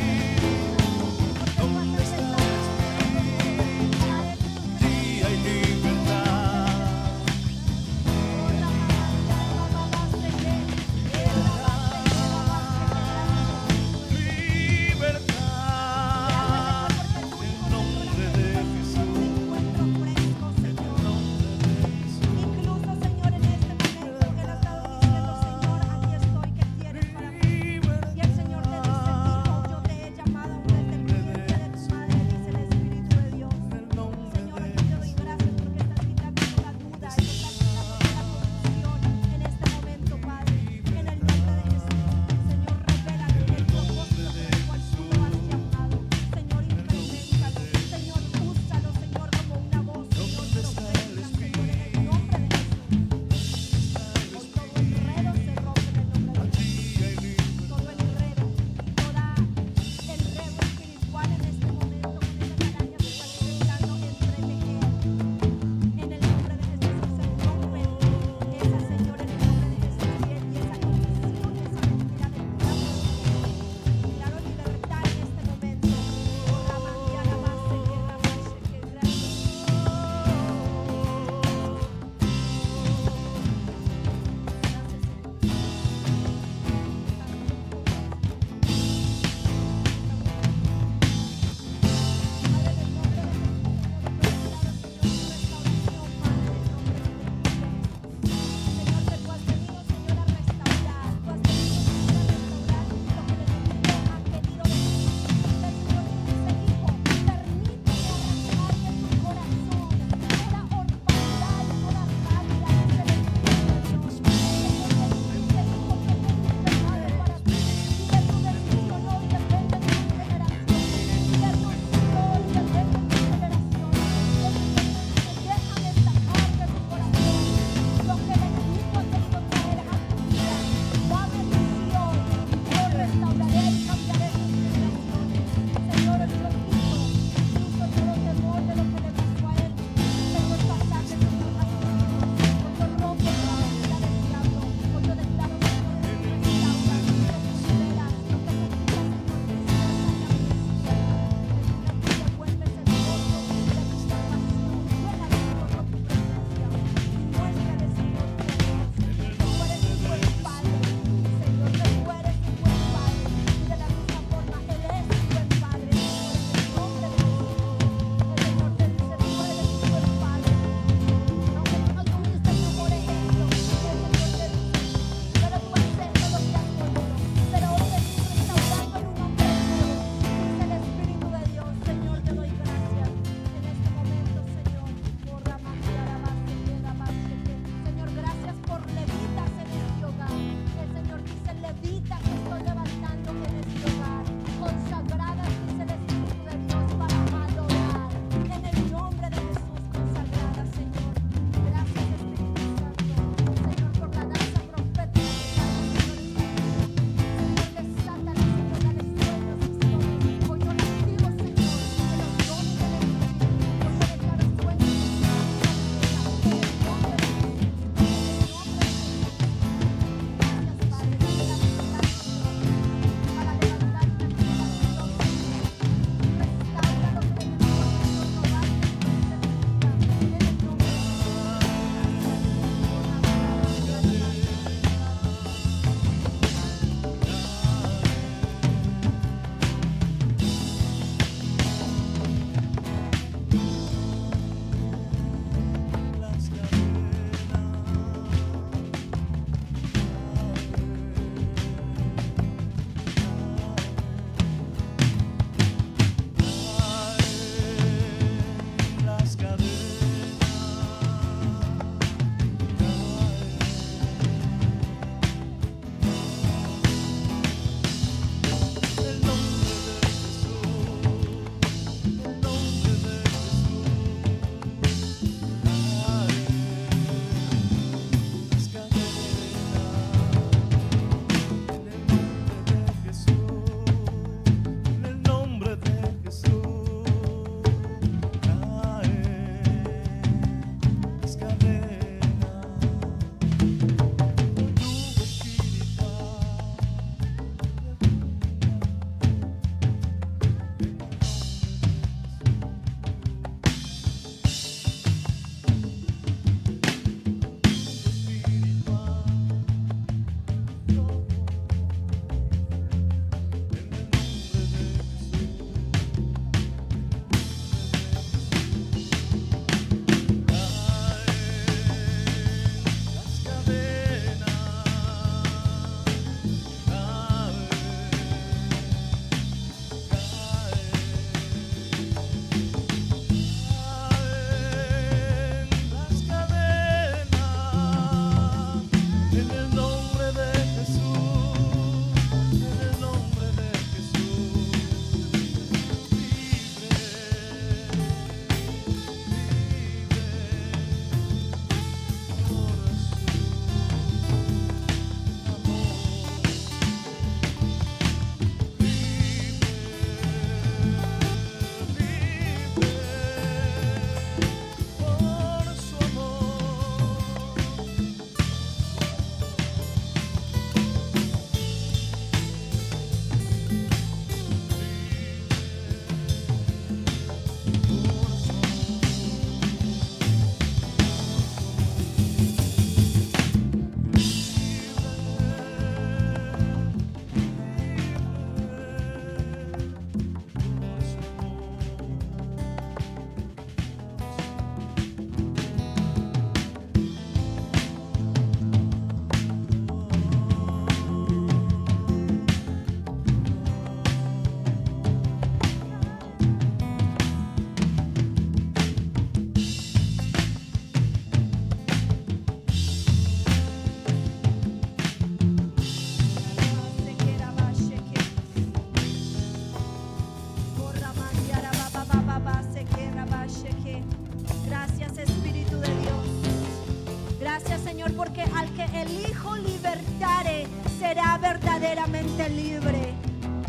el Hijo libertare será verdaderamente libre.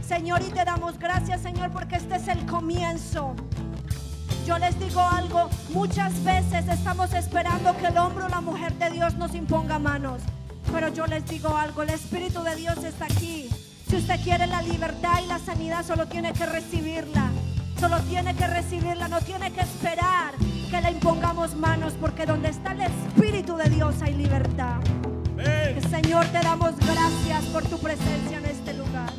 Señor, y te damos gracias, Señor, porque este es el comienzo. Yo les digo algo, muchas veces estamos esperando que el hombre o la mujer de Dios nos imponga manos, pero yo les digo algo, el Espíritu de Dios está aquí. Si usted quiere la libertad y la sanidad, solo tiene que recibirla. Solo tiene que recibirla, no tiene que esperar que le impongamos manos, porque donde está el Espíritu de Dios hay libertad. Señor, te damos gracias por tu presencia en este lugar.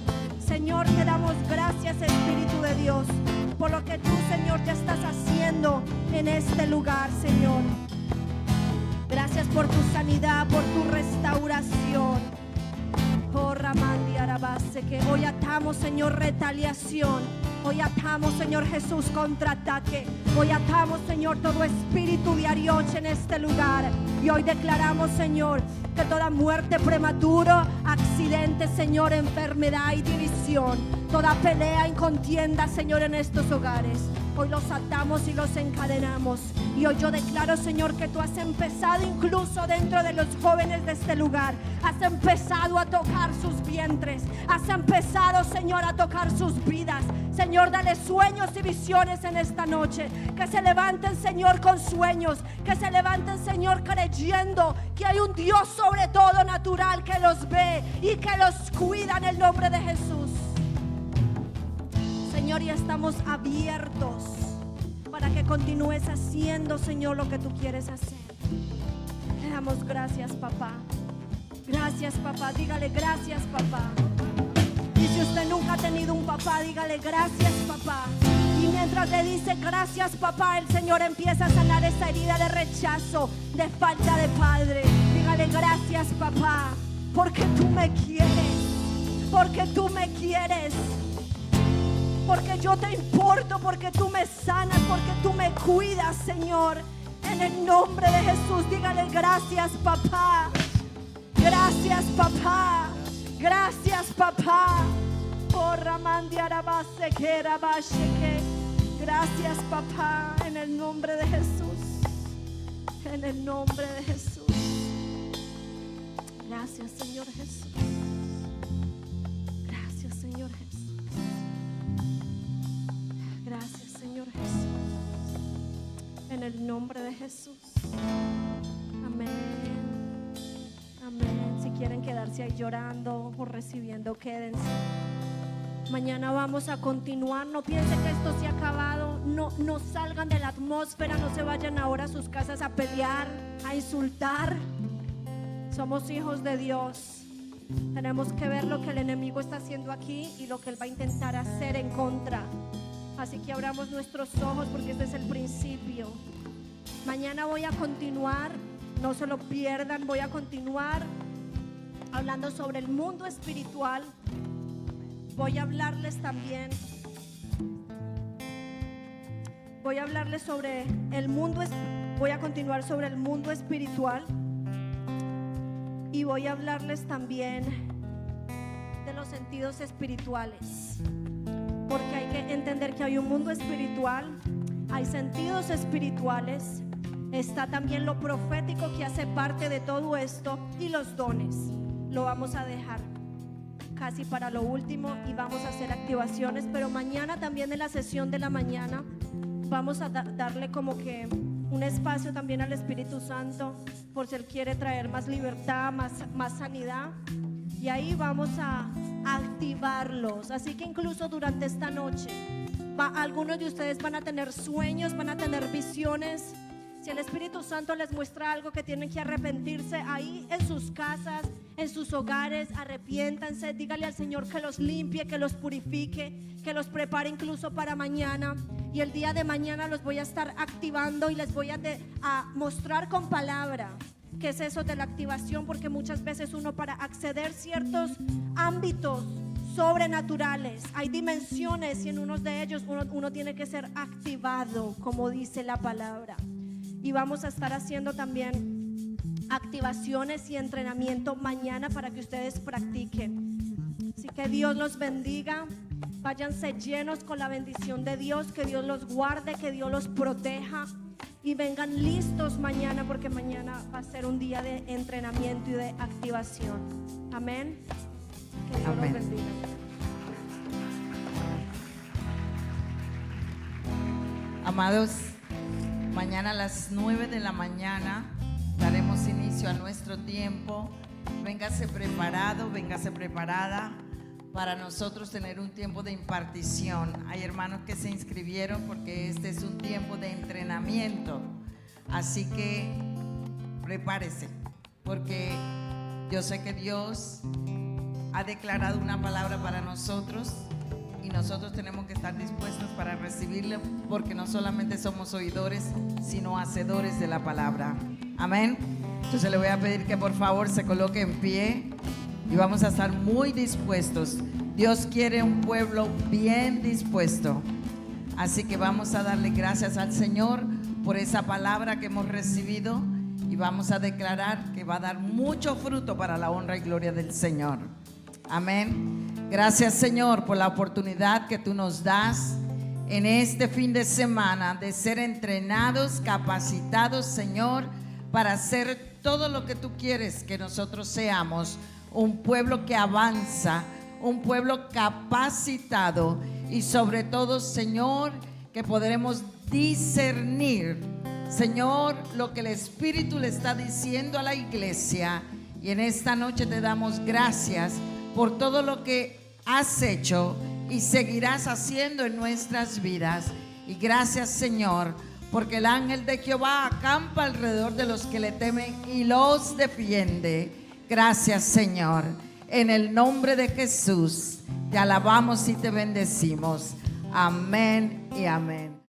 Señor, te damos gracias, Espíritu de Dios, por lo que tú, Señor, ya estás haciendo en este lugar, Señor. Gracias por tu sanidad, por tu restauración. Oh, Ramandi Arabase, que hoy atamos, Señor, retaliación. Hoy atamos, Señor Jesús, contraataque. Hoy atamos, Señor, todo espíritu de Arioche en este lugar. Y hoy declaramos, Señor, que toda muerte prematura, accidente, Señor, enfermedad y división, toda pelea y contienda, Señor, en estos hogares, hoy los atamos y los encadenamos. Y hoy yo declaro, Señor, que tú has empezado incluso dentro de los jóvenes de este lugar. Has empezado a tocar sus vientres. Has empezado, Señor, a tocar sus vidas. Señor, dale sueños y visiones en esta noche. Que se levanten, Señor, con sueños. Que se levanten, Señor, creyendo que hay un Dios sobre todo natural que los ve y que los cuida en el nombre de Jesús. Señor, y estamos abiertos para que continúes haciendo, Señor, lo que tú quieres hacer. Le damos gracias, papá. Gracias, papá. Dígale gracias, papá. Y si usted nunca ha tenido un papá, dígale gracias, papá. Y mientras le dice gracias, papá, el Señor empieza a sanar esa herida de rechazo, de falta de padre. Dígale gracias, papá, porque tú me quieres, porque tú me quieres, porque yo te importo, porque tú me sanas, porque tú me cuidas, Señor. En el nombre de Jesús, dígale gracias, papá. Gracias, papá. Gracias, papá. Oh, Ramandi Arabase, que Arabashe, que. Gracias, papá, en el nombre de Jesús. En el nombre de Jesús. Gracias, Señor Jesús. Gracias, Señor Jesús. Gracias, Señor Jesús. En el nombre de Jesús. Amén. Amén. Si quieren quedarse ahí llorando o recibiendo, quédense. Mañana vamos a continuar. No piensen que esto se ha acabado. No salgan de la atmósfera. No se vayan ahora a sus casas a pelear, a insultar. Somos hijos de Dios. Tenemos que ver lo que el enemigo está haciendo aquí y lo que él va a intentar hacer en contra. Así que abramos nuestros ojos, porque este es el principio. Mañana voy a continuar. No se lo pierdan. Voy a continuar hablando sobre el mundo espiritual. Voy a hablarles también. Voy a hablarles sobre el mundo. Voy a continuar sobre el mundo espiritual. Y voy a hablarles también de los sentidos espirituales. Porque hay que entender que hay un mundo espiritual, hay sentidos espirituales, está también lo profético que hace parte de todo esto, y los dones. Lo vamos a dejar casi para lo último y vamos a hacer activaciones, pero mañana también en la sesión de la mañana vamos a darle como que un espacio también al Espíritu Santo, por si Él quiere traer más libertad, más sanidad, y ahí vamos a activarlos. Así que incluso durante esta noche algunos de ustedes van a tener sueños, van a tener visiones. Si el Espíritu Santo les muestra algo que tienen que arrepentirse, ahí en sus casas, en sus hogares, arrepiéntanse, dígale al Señor que los limpie, que los purifique, que los prepare incluso para mañana. Y el día de mañana los voy a estar activando y les voy a mostrar con palabra qué es eso de la activación, porque muchas veces uno, para acceder a ciertos ámbitos sobrenaturales, hay dimensiones, y en unos de ellos uno tiene que ser activado, como dice la palabra. Y vamos a estar haciendo también activaciones y entrenamiento mañana para que ustedes practiquen. Así que Dios los bendiga. Váyanse llenos con la bendición de Dios. Que Dios los guarde, que Dios los proteja. y vengan listos mañana, porque mañana va a ser un día de entrenamiento y de activación. Amén. Que Dios Amén. los bendiga. Amados, mañana a las 9 de la mañana daremos inicio a nuestro tiempo. Véngase preparado, véngase preparada para nosotros tener un tiempo de impartición. Hay hermanos que se inscribieron porque este es un tiempo de entrenamiento. Así que prepárese, porque yo sé que Dios ha declarado una palabra para nosotros y nosotros tenemos que estar dispuestos para recibirla, porque no solamente somos oidores, sino hacedores de la palabra. Amén. Entonces le voy a pedir que por favor se coloque en pie y vamos a estar muy dispuestos. Dios quiere un pueblo bien dispuesto. Así que vamos a darle gracias al Señor por esa palabra que hemos recibido y vamos a declarar que va a dar mucho fruto para la honra y gloria del Señor. Amén. Gracias, Señor, por la oportunidad que tú nos das en este fin de semana de ser entrenados, capacitados, Señor, para hacer todo lo que tú quieres que nosotros seamos. Un pueblo que avanza, un pueblo capacitado y sobre todo, Señor, que podremos discernir, Señor, lo que el Espíritu le está diciendo a la iglesia. Y en esta noche te damos gracias por todo lo que has hecho y seguirás haciendo en nuestras vidas. Y gracias, Señor, porque el ángel de Jehová acampa alrededor de los que le temen y los defiende. Gracias, Señor. En el nombre de Jesús te alabamos y te bendecimos. Amén y amén.